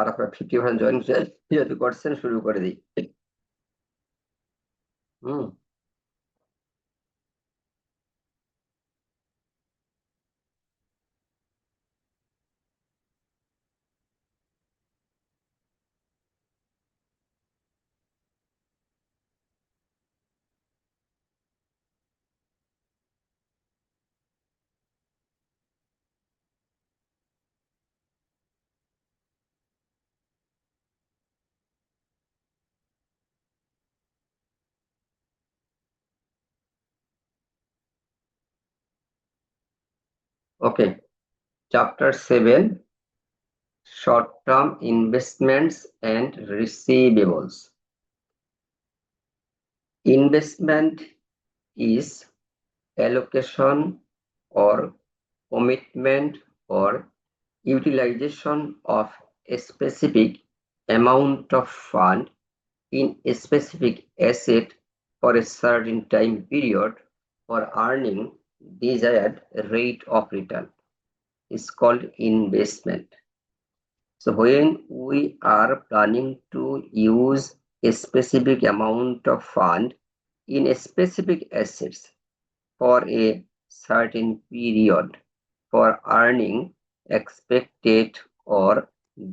আর আপনার 50% জয়েন যেহেতু করছেন, শুরু করে দিই। Okay, chapter 7, short-term investments and receivables. Investment is allocation or commitment or utilization of a specific amount of fund in a specific asset for a certain time period for earning desired rate of return is called investment. So when we are planning to use a specific amount of fund in a specific assets for a certain period for earning expected or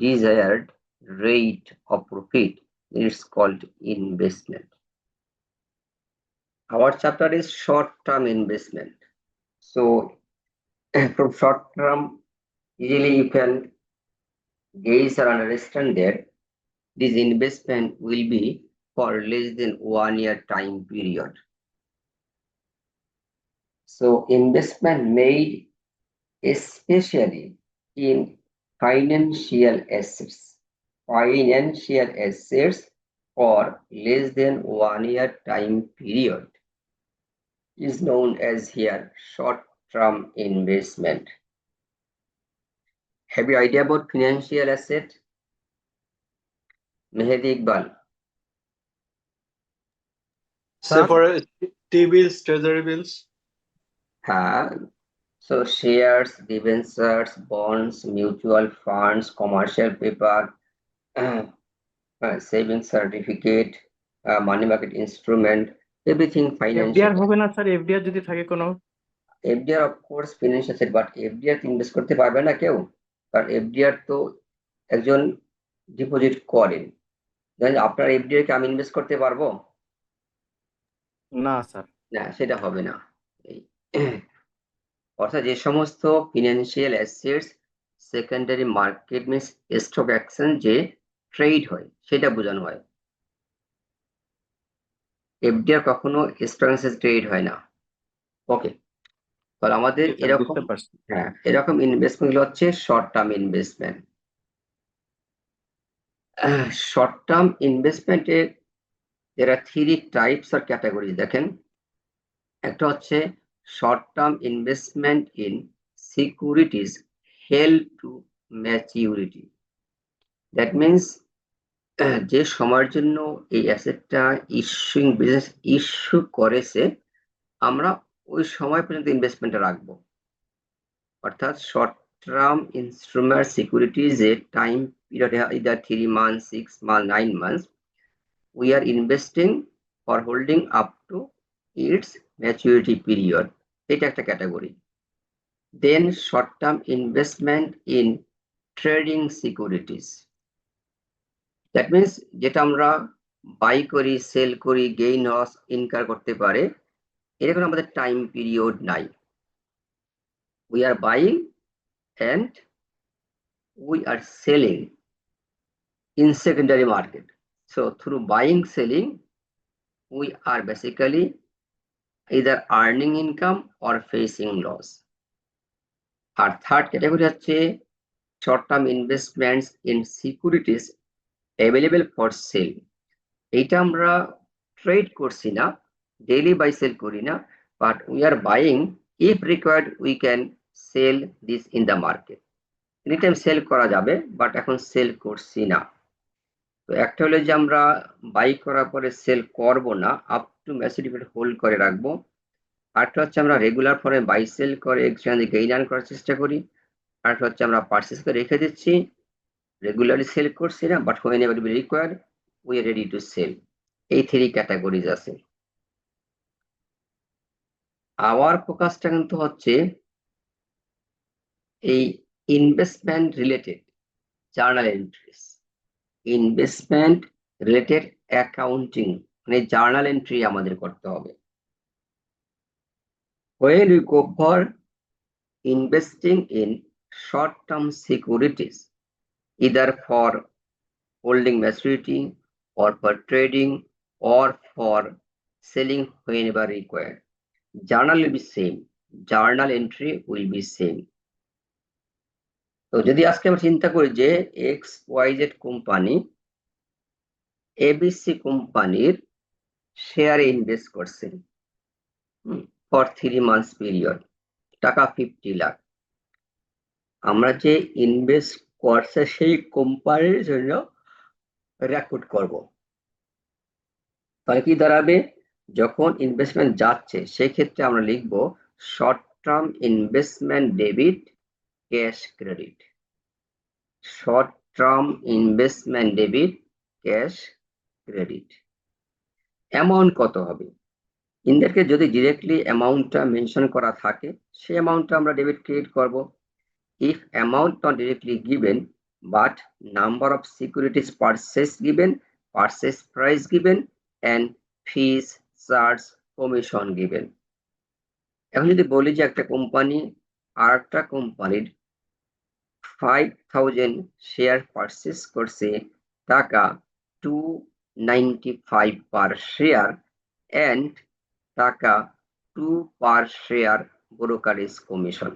desired rate of profit, it's called investment. Our chapter is short-term investment. So from short-term, usually you can gauge or understand that this investment will be for less than 1 year time period. So investment made especially in financial assets for less than 1 year time period is known as here short-term investment. Have you idea about financial asset? Mehdi Iqbal. Say for T-bills, treasury bills. So shares, debentures, bonds, mutual funds, commercial paper, savings certificate, money market instrument, everything financial. FDR হবে না sir? FDR যদি থাকে কোনো? FDR of course financial asset, but FDR invest করতে পারবে না কেউ, কারণ FDR তো একজন ডিপোজিট করেন। আপনার FDR কে আমি ইনভেস্ট করতে পারবো না স্যার, না, সেটা হবে না। অর্থাৎ যে সমস্ত financial assets secondary market means stock action যে ট্রেড হয় সেটা বোঝানো হয়। FDR কখনো স্টক এক্সচেঞ্জ ট্রেড হয় না। ওকে, তাহলে আমাদের এরকম এরকম ইনভেস্টমেন্ট গুলো হচ্ছে short term investment. Short term ইনভেস্টমেন্টে there are 3 types or category. দেখেন, একটা হচ্ছে short term investment in securities held to maturity. That means যে সময়ের জন্য এই অ্যাসেটটা ইস্যুইং বিজনেস ইস্যু করেছে, আমরা ওই সময় পর্যন্ত ইনভেস্টমেন্টটা রাখবো। অর্থাৎ শর্ট টার্ম ইনস্ট্রুমেন্ট সিকিউরিটিজ এর time period either 3 months, 6 months, 9 months, we are investing for holding up to its maturity period. এটা একটা category. Then short term investment in trading securities, that means যেটা আমরা বাই করি, sell করি, gain loss incur করতে পারে, এরকম আমাদের টাইম পিরিয়ড নাই। We are buying and we are selling in secondary market. So through buying, selling, we are basically either earning income or facing loss. আর থার্ড ক্যাটাগরি হচ্ছে short term investments in securities available for sale. এইটা আমরা trade করছি না, daily by sell করি না, but we are buying, if required we can sell this in the market. Any time sell করা যাবে, বাট এখন সেল করছি না। তো একটা হলো যে আমরা বাই করার পরে সেল করব না, আপ টু ম্যাচুরিটি হোল্ড করে রাখবো। আরেকটা হচ্ছে আমরা রেগুলার ফর্মে বাই সেল করে এক্সচেঞ্জে গেইন আর্ন করার চেষ্টা করি। আরেকটা হচ্ছে আমরা পারচেস করে রেখে দিচ্ছি, রেগুলারলি সেল করছি না, but whenever be required we are ready to sell. এই 3 ক্যাটাগরিজ আছে। আওয়ার ফোকাসটা কিন্তু হচ্ছে এই investment related journal entries, investment related accounting, মানে জার্নাল এন্ট্রি আমাদের করতে হবে। When we go for investing in short-term securities, either for holding maturity or for trading or for selling whenever required, journal will be same, journal entry will be same. তো যদি আজকে আমরা চিন্তা করি যে XYZ কোম্পানি ABC কোম্পানির শেয়ারে invest করছেন ফর 3 months পিরিয়ড, টাকা 50 লাখ, আমরা যে ইনভেস্ট করছে সেই কোম্পানির জন্য রেকর্ড করব। তাহলে কি দাঁড়াবে, যখন ইনভেস্টমেন্ট যাচ্ছে সেক্ষেত্রে আমরা লিখব short term investment debit cash credit, short term investment debit cash credit. Amount কত হবে, ইনদেরকে যদি ডিরেক্টলি অ্যামাউন্টটা মেনশন করা থাকে সেই অ্যামাউন্টটা আমরা ডেবিট ক্রেডিট করব। If amount not directly given but number of securities purchased given, purchase price given and fees, charge, commission given. এখন যদি বলি যে একটা কোম্পানি আর একটা কোম্পানির 5,000 শেয়ার পারচেস করছে টাকা 295 পার শেয়ার and টাকা 2 পার শেয়ার ব্রোকারেজ কমিশন।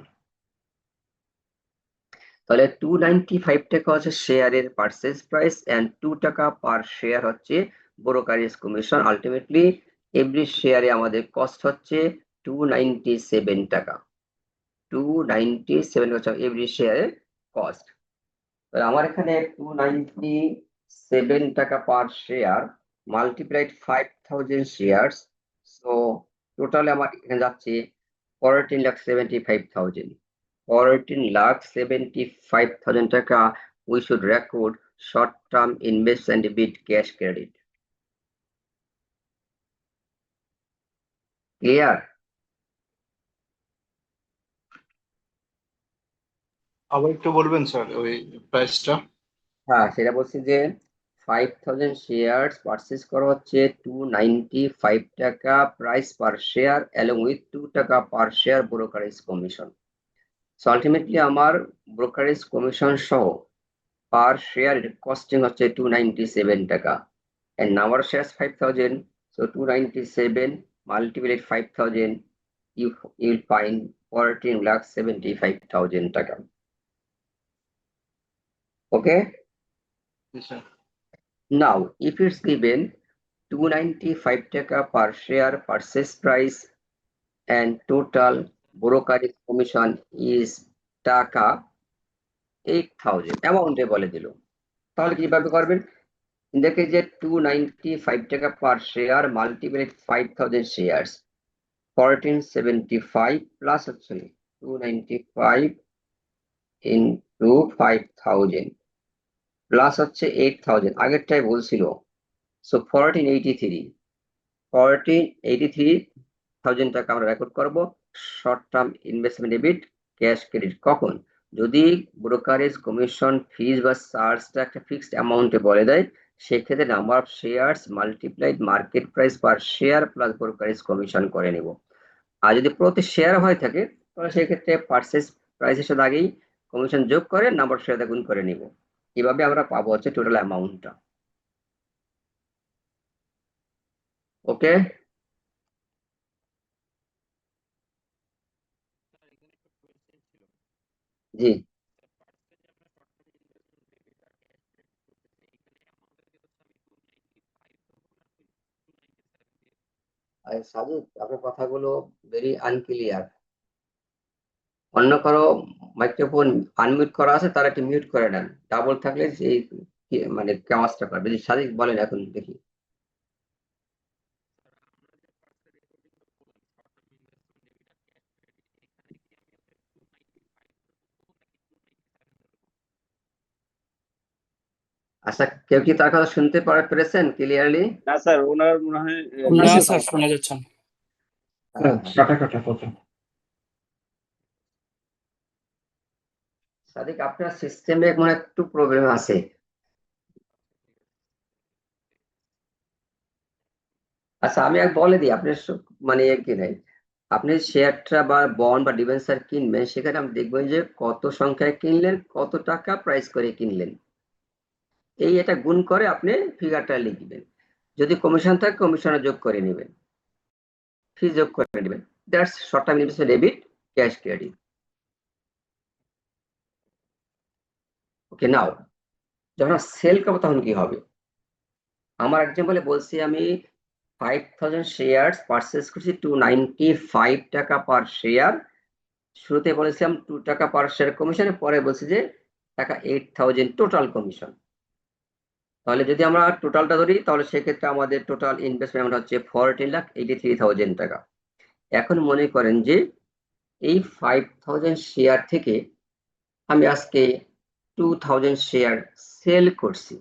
তাহলে 295 টাকা হচ্ছে শেয়ারের পারচেজ প্রাইস এন্ড 2 টাকা পার শেয়ার হচ্ছে ব্রোকারেজ কমিশন। আলটিমেটলি এভরি শেয়ারে আমাদের কস্ট হচ্ছে 297 টাকা, 297 হচ্ছে এভরি শেয়ারের কস্ট। তাহলে আমার এখানে 297 টাকা per share multiplied 5000 shares, so টোটালে আমার এখানে যাচ্ছে 14,75,000, 14,75,000 টাকা we should record short term investment debit cash credit. Clear? আবার একটু বলবেন স্যার ওই প্রাইসটা? হ্যাঁ, সেটা বলছি যে 5,000 শেয়ারস পারচেজ করা হচ্ছে 295 টাকা price per share along with 2 টাকা per share brokerage commission. So ultimately আমার ব্রোকারেজ কমিশন সহ পার শেয়ার কস্টিং হচ্ছে 297 টাকা and number of shares 5,000, so 297 multiplied 5,000, you will find 14,75,000 টাকা। Okay, Yes, sir. now if it's given 295 টাকা per share purchase price and total brokerage commission is টাকা 8,000, অ্যামাউন্টে বলে দিল, তাহলে কিভাবে করবেন, দেখে যে 295 টাকা per share multiplied 5,000 shares 1475 plus হচ্ছে 295 ইন্টু 5,000 প্লাস হচ্ছে 8,000, আগেরটাই বলছিল, সো 1483,000 টাকা আমরা রেকর্ড করব short term investment debit cash credit. কখন, যদি ব্রোকারেজ কমিশন ফিজ বা চার্জটা একটা ফিক্সড অ্যামাউন্টে বলে দেয়, সেক্ষেত্রে number of shares multiplied market price per share plus brokerage commission করে নেব। আর যদি প্রতি শেয়ার হয়ে থাকে তাহলে সেক্ষেত্রে পারচেজ প্রাইসের সাথে আগেই কমিশন যোগ করে নাম্বার অফ শেয়ার গুণ করে নিব। এভাবে আমরা পাবো হচ্ছে টোটাল অ্যামাউন্টটা। ওকে, জি। সাজিদ, আপনার কথাগুলো ভেরি আনক্লিয়ার। অন্য কারো মাইক্রোফোন আনমিউট করা আছে, তারা একটু মিউট করে নেন, ডাবল থাকলে সেই মানে আওয়াজটা পাবে। সাজিদ বলেন এখন দেখি। আচ্ছা, কেউ কি তার কথা শুনতে পেরেছেন ক্লিয়ারলি? না স্যার, ওনার মনে হয় না নেটে স্যার, সমস্যা। শোনা যাচ্ছে না। কাটা কাটা কথা। সাদিক, আপনার সিস্টেমে মনে হয় একটু প্রবলেম আছে। আচ্ছা, আমি এক বলে দিই, আপনি মানে কি নাই, আপনি শেয়ারটা বা বন্ড বা ডিবেঞ্চার কিনবেন, সেখানে আপনি দেখবেন যে কত সংখ্যায় কিনলেন, কত টাকা প্রাইস করে কিনলেন, এটা গুণ করে আপনি ফিগারটা লিখবেন। যদি কমিশন থাকে কমিশনে যোগ করে নেবেন, ফি যোগ করে নেবেন। That's short term investment debit, cash credit. Okay, now যখন সেল করবো তখন কি হবে? আমার এক্সাম্পলে বলছি, আমি 5000 শেয়ার পারচেজ করছি 295 টাকা পার শেয়ার। শুরুতে বলেছিলাম 2 টাকা পার শেয়ার কমিশনের, পরে বলছি যে টাকা 8000 টোটাল কমিশন। তাহলে যদি আমরা টোটালটা ধরি, তাহলে সেক্ষেত্রে আমাদের টোটাল ইনভেস্টমেন্ট হচ্ছে 14,83,000 টাকা। এখন মনে করেন যে এই 5000 শেয়ার থেকে আমি আজকে 2000 শেয়ার সেল করছি,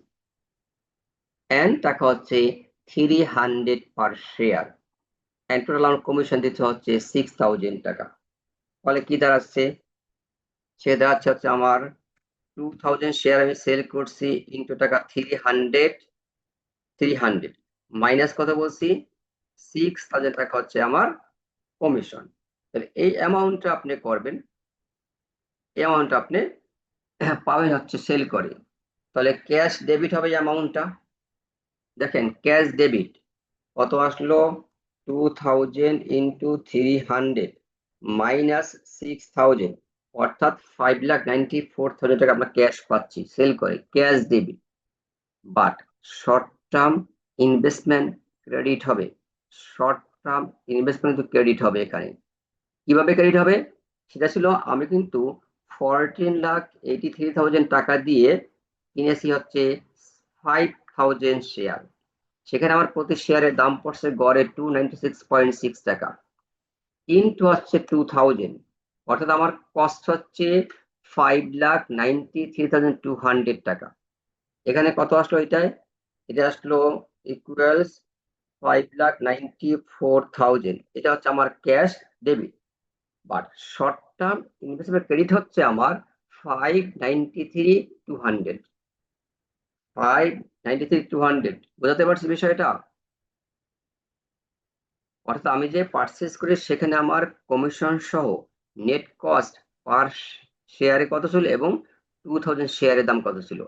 এন্ড টাকা হচ্ছে 300 পার শেয়ার, এন্ড টোটাল আমার কমিশন দিতে হচ্ছে 6000 টাকা। ফলে কি দাঁড়াচ্ছে? সে দাঁড়াচ্ছে হচ্ছে আমার 2000 শেয়ার আমি সেল করছি ইন্টু টাকা 300 মাইনাস কত বলছি, 6000 টাকা হচ্ছে আমার কমিশন। তাহলে এই অ্যামাউন্টটা আপনি করবেন, এই অ্যামাউন্ট আপনি পাবেন হচ্ছে সেল করে। তাহলে ক্যাশ ডেবিট হবে এই অ্যামাউন্টটা। দেখেন, ক্যাশ ডেবিট কত আসলো, 2000 ইন্টু 300 মাইনাস 6000, অর্থাৎ 5,94,000 টাকা আমরা ক্যাশ পাচ্ছি সেল করে, cash debit. But short term investment credit হবে, শর্ট টার্ম ইনভেস্টমেন্ট ক্রেডিট হবে। এখানে কিভাবে ক্রেডিট হবে সেটা ছিল, আমি কিন্তু 14,83,000 টাকা দিয়ে কিনেছি হচ্ছে 5000 শেয়ার। সেখানে আমার প্রতি শেয়ারের দাম পড়ছে গড়ে 296.6 টাকা, ইনটু হচ্ছে 2000, অর্থাৎ আমার কস্ট হচ্ছে 5,93,200 টাকা। এখানে কত আসলো? এটা আসলো ইকুয়ালস 5,94,000। এটা হচ্ছে আমার cash debit. But short term investment credit হচ্ছে আমার 5,93,200। 5,93,200 বোঝাতে পারছি বিষয়টা? অর্থাৎ আমি যে পারচেজ করি সেখানে আমার কমিশন সহ নেট কস্ট পার শেয়ারে কত ছিল এবং 2000 শেয়ারের দাম কত ছিল,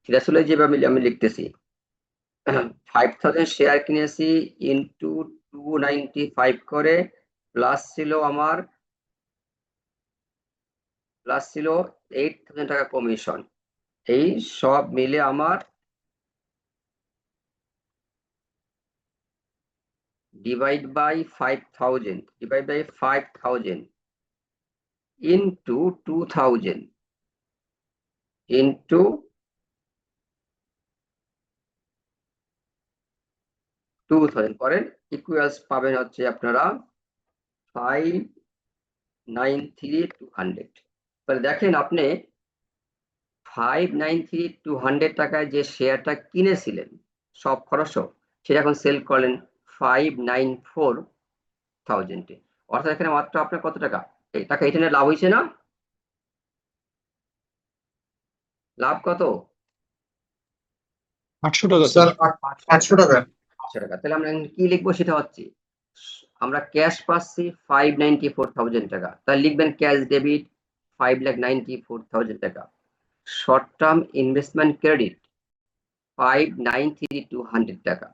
সেটা ছিল যেভাবে আমি লিখতেছি। 5000 শেয়ার কিনেছি ইন্টু 295 করে, প্লাস ছিল 8000 টাকা কমিশন। এই সব মিলে আমার ডিভাইড বাই 5000 ইন্টু 2000 ইন্টু 2000 করেন, ইকুয়ালস পাবেন হচ্ছে আপনারা 5,93,200। তাহলে দেখেন, আপনি 5,93,200 টাকায় যে শেয়ারটা কিনেছিলেন সব খরচ, সেটা এখন সেল করলেন 5,94,000 এ। অর্থাৎ এখানে মাত্র আপনার কত টাকা, এই টাকা এটা লাভ হয়েছে না? লাভ কত? 800 টাকা স্যার, স্যার। 500 টাকা। 500 টাকা। তাহলে আমরা এখন কি লিখবো সেটা হচ্ছে, আমরা ক্যাশ পাচ্ছি 5,94,000 টাকা, তাহলে লিখবেন ক্যাশ ডেবিট 5,94,000 টাকা, শর্ট টার্ম ইনভেস্টমেন্ট ক্রেডিট 5,93,200 টাকা,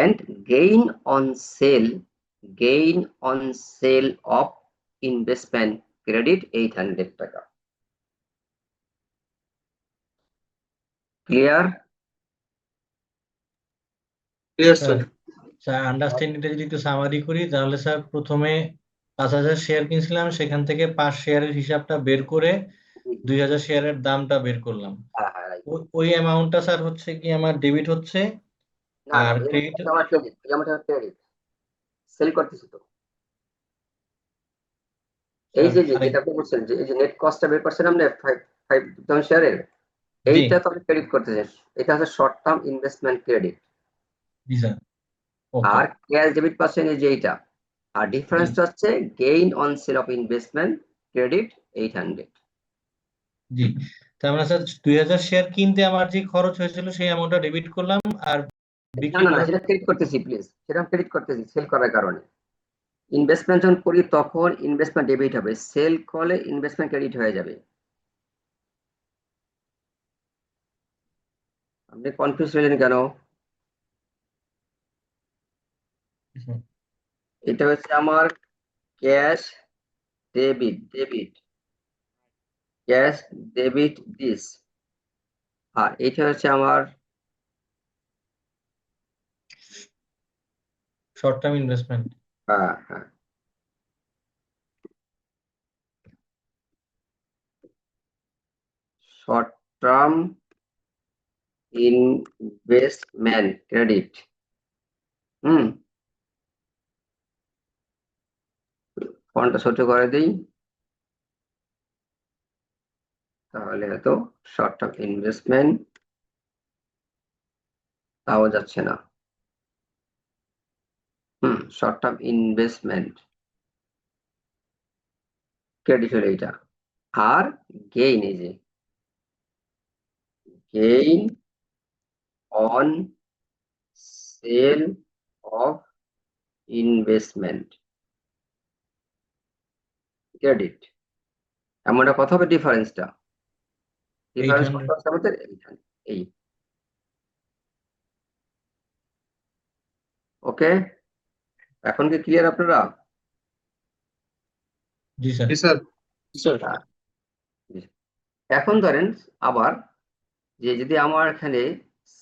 and gain on sale of investment credit 800 টাকা। ক্লিয়ার? Yes sir. স্যার আন্ডারস্ট্যান্ডিংটা যদি একটু সামারি করি, তাহলে স্যার প্রথমে 5000 শেয়ার কিনছিলাম, সেখান থেকে 5 শেয়ারের হিসাবটা বের করে 2000 শেয়ারের দামটা বের করলাম। হ্যাঁ হ্যাঁ, right. ওই অ্যামাউন্টটা স্যার হচ্ছে কি আমার ডেবিট হচ্ছে, না না, আর এই ক্রেডিট। আমার ক্রেডিট সেল করতেছি তো। এই যে স্যার যেটা আপনি বলছেন যে এই যে নেট কস্টটা বের করছেন আপনি 5,000 শেয়ারের, এইটা তো আপনি ক্রেডিট করতেছেন, এটা হচ্ছে শর্ট টার্ম ইনভেস্টমেন্ট ক্রেডিট। জি স্যার। ওকে। আর ক্যাশ ডেবিট পাচ্ছেন এই যে এইটা, আর ডিফারেন্সটা হচ্ছে gain on sale of investment credit 800। জি, তার মানে স্যার 2000 শেয়ার কিনতে আমার যে খরচ হয়েছিল সেই অ্যামাউন্টটা ডেবিট করলাম, আর না বিক্রি না না, করার সেটা ক্রেডিট করতেছি প্লিজ, সেটা ক্রেডিট করতেছি সেল করার কারণে। ইনভেস্টমেন্ট যখন করি তখন ইনভেস্টমেন্ট ডেবিট হবে, সেল করলে ইনভেস্টমেন্ট ক্রেডিট হয়ে যাবে। আপনি কনফিউজ হলেন কেন? এটা হচ্ছে আমার cash debit cash debit this, আর এটা হচ্ছে আমার শর্ট টার্ম ইনভেস্টমেন্ট। হ্যাঁ হ্যাঁ শর্ট টার্ম ইনভেস্টমেন্ট ক্রেডিট। ফন্টটা ছোট করে দিই, তাহলে হয়তো শর্ট টার্ম ইনভেস্টমেন্ট তাও যাচ্ছে না। শর্ট টার্ম ইনভেস্টমেন্ট ক্রেডিট হলো এইটা। আর গেইন, এই যে gain on sale of investment credit, এমন একটা কথা হবে। ডিফারেন্সটা কত 800। আছে আমাদের? এই ওকে, এখন কি ক্লিয়ার আপনারা? জি স্যার। জি স্যার। স্যার হ্যাঁ। এখন ধরেন আবার যে যদি আমার এখানে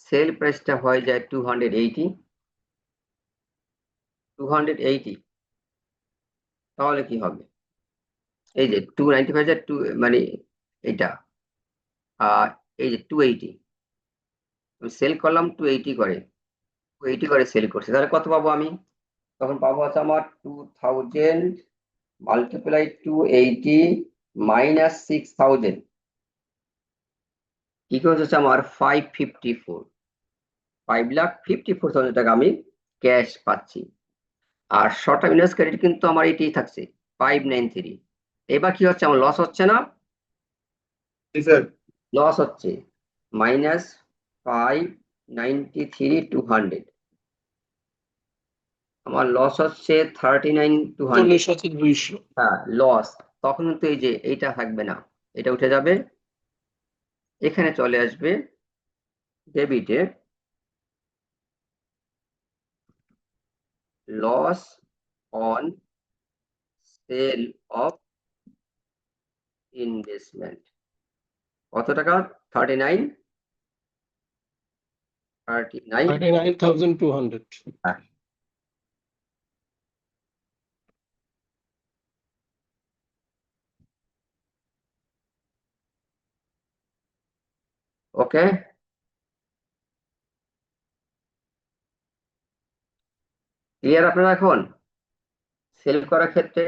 সেল প্রাইসটা হয়ে যায় 280, তাহলে কি হবে? এই যে 295 টু মানে এটা, আর এই যে 280 সেল করলাম, 280 করে সেল করছে, তাহলে কত পাবো আমি? তখন পাবো হচ্ছে আমার 2000 মাল্টিপ্লাই 280 মাইনাস 6000 ইকুয়াল হচ্ছে আমার 5,54,000 টাকা আমি ক্যাশ পাচ্ছি। আর শর্ট টার্ম ইনভেস্ট ক্রেডিট কিন্তু আমার এটাই থাকছে 593। এবার কি হচ্ছে, আমার লস হচ্ছে না? জি স্যার। লস হচ্ছে মাইনাস 593,200, আমার লস হচ্ছে 39,200। হ্যাঁ লস। তখন কিন্তু এই যে এইটা থাকবে না, এটা উঠে যাবে, এখানে চলে আসবে ডেবিটে loss on sale of investment. কত টাকা? 39,200। হ্যাঁ। ওকে, ক্লিয়ার আপনারা? এখন সেল করার ক্ষেত্রে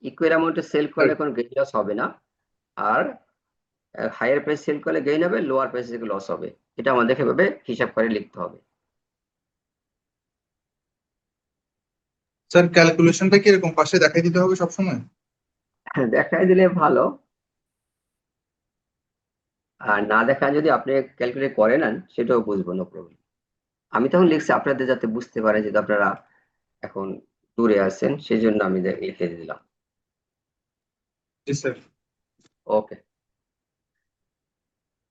ইকুয়াল অ্যামাউন্টে সেল করলে কোনো গেইন লস হবে না, আর হায়ার প্রাইস সেল করলে গেইন হবে, লোয়ার প্রাইসে লস হবে। এটা আমাদের এভাবে হিসাব করে লিখতে হবে। স্যার ক্যালকুলেশনটা কি এরকম পাশে দেখাই দিতে হবে সবসময়? দেখাই দিলে ভালো, আর না দেখা যদি আপনি ক্যালকুলেট করে নেন সেটাও বুঝবো, নো প্রবলেম। আমি তখন লিখছি আপনাদের যাতে বুঝতে পারে, যেহেতু আপনারা এখন দূরে আছেন সেই জন্য আমি লিখে দিলাম। জি স্যার। ওকে,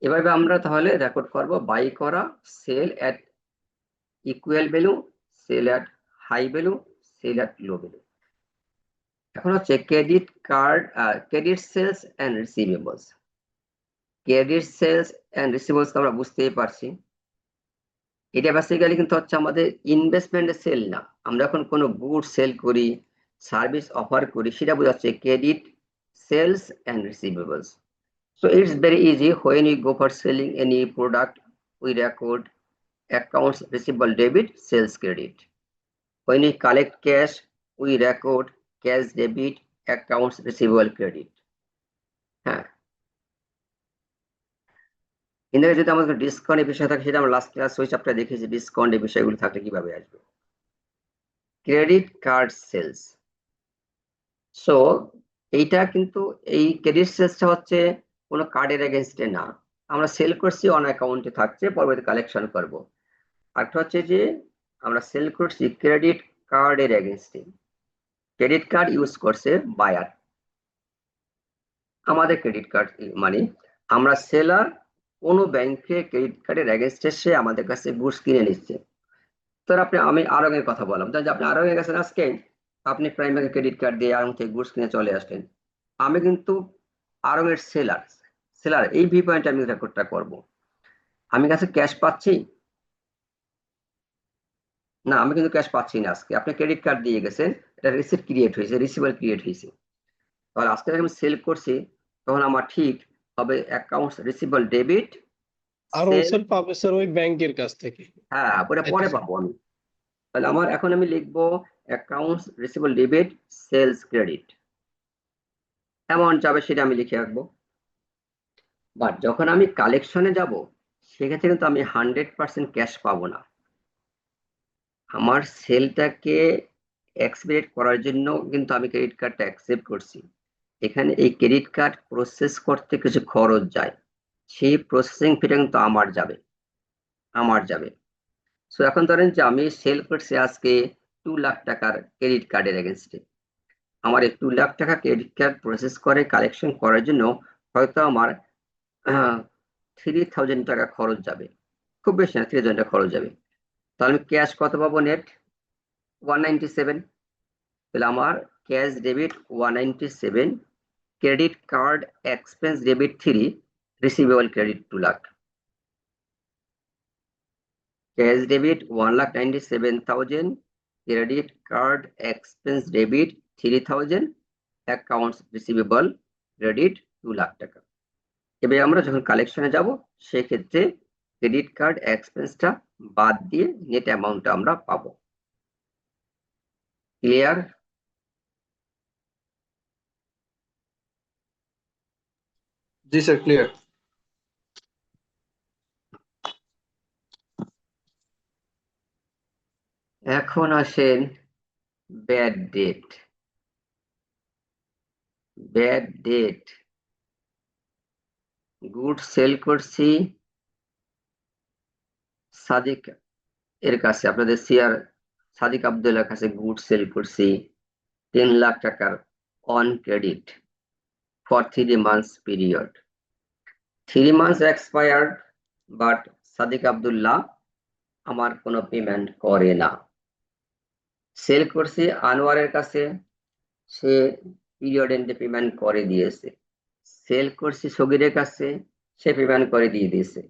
এভাবে আমরা তাহলে রেকর্ড করব বাই করা, sell at equal value, sell at high value, sell at low value. এখন হচ্ছে credit card, credit sales and receivables. Credit sales and receivables আমরা বুঝতেই পারছি, এটা বেসিক্যালি কিন্তু হচ্ছে আমাদের ইনভেস্টমেন্টের সেল না। আমরা এখন কোনো গুড সেল করি, সার্ভিস অফার করি, সেটা বোঝাচ্ছে credit sales and receivables. So it's very easy. When you go for selling any product, we record accounts receivable debit, sales credit. When we collect cash, we record cash debit, accounts receivable credit. হ্যাঁ, কিন্তু যদি আমাদের ডিসকাউন্টের বিষয় থাকে, সেটা আমরা last class ওই চ্যাপ্টারে দেখেছি, ডিসকাউন্টের বিষয়গুলো থাকলে কিভাবে আসবে। Credit card sales. সো এইটা কিন্তু এই ক্রেডিট সেলসটা হচ্ছে কোনো কার্ডের এগেনস্টে না, আমরা সেল করছি অন অ্যাকাউন্টে থাকছে, পরবর্তী কালেকশন করব। আরেকটা হচ্ছে যে আমরা সেল করছি ক্রেডিট কার্ডের এগেনস্টে, ক্রেডিট কার্ড ইউজ করছে বায়ার, আমাদের ক্রেডিট কার্ড মানে আমরা সেলার কোনো ব্যাংকে ক্রেডিট কার্ডের এগেনস্টে সে আমাদের কাছে গুডস কিনে নিচ্ছে। স্যার আমি আরঙের কথা বললাম, তাহলে আপনি আরঙে গেছেন আজকে, আপনি প্রাইম ব্যাংকের ক্রেডিট কার্ড দিয়ে আরং থেকে গুডস কিনে চলে আসলেন, আমি কিন্তু আরঙের সেলার এই ভি পয়েন্টে আমি রেকর্ডটা করব। আমি কাছে ক্যাশ পাচ্ছি না, আমি কিন্তু ক্যাশ পাচ্ছি না আজকে, আপনি ক্রেডিট কার্ড দিয়ে গেছেন, এটা রিসিপ্ট ক্রিয়েট হয়েছে, রিসিভাল ক্রিয়েট হয়েছে, তাহলে আজকে যখন আমি সেল করছি তখন আমার ঠিক হবে অ্যাকাউন্টস রিসিভেবল ডেবিট। আর স্যার পাবে স্যার ওই ব্যাংকের কাছ থেকে। হ্যাঁ, ওটা পরে পাবো আমি। তাহলে আমার এখন আমি লিখবো accounts receivable debit sales credit, amount যাবে সেটা আমি লিখে রাখবো। বাট যখন আমি কালেকশনে যাব সেক্ষেত্রে কিন্তু আমি 100% ক্যাশ পাবো না, আমার সেলটাকে এক্সপিরিয়েট করার জন্য কিন্তু আমি ক্রেডিট কার্ডটা অ্যাকসেপ্ট করছি, এখানে এই ক্রেডিট কার্ড প্রসেস করতে কিছু খরচ যায়, সেই প্রসেসিং ফিটা কিন্তু আমার যাবে। সো এখন ধরেন যে আমি সেল করছি আজকে 2 লাখ টাকার ক্রেডিট কার্ডের এগেনস্টে, আমার এই 2 লাখ টাকা ক্রেডিট কার্ড প্রসেস করে কালেকশন করার জন্য হয়তো আমার 3000 টাকা খরচ যাবে, খুব বেশি না, 3000 টাকা খরচ যাবে। তাহলে আমি ক্যাশ কত পাবো? নেট 197। তাহলে আমার cash debit 197, credit card expense debit 3, receivable credit 2 lakh. Cash debit 1,97,000, credit card expense debit 3000, accounts receivable credit 2 lakh টাকা। এবার আমরা যখন কালেকশনে যাব সেক্ষেত্রে ক্রেডিট কার্ড এক্সপেন্সটা বাদ দিয়ে নেট অ্যামাউন্টটা আমরা পাবো। ক্লিয়ার? জি স্যার, ক্লিয়ার। এখন আসেন ব্যাড ডেট। গুড সেল করছি সাদিক এর কাছে, আপনাদের সিআর সাদিক আব্দুল্লাহর কাছে গুড সেল করছি 10 লাখ টাকার on credit for 3 months period. 3 months expired, but Sadiq Abdullah আমার কোনো পেমেন্ট করে না। সেল করছি আনোয়ারের কাছে, সে পিরিয়ড এন্ডে পেমেন্ট করে দিয়েছে। সেল করছি সগিরের কাছে, সে পেমেন্ট করে দিয়ে দিয়েছে,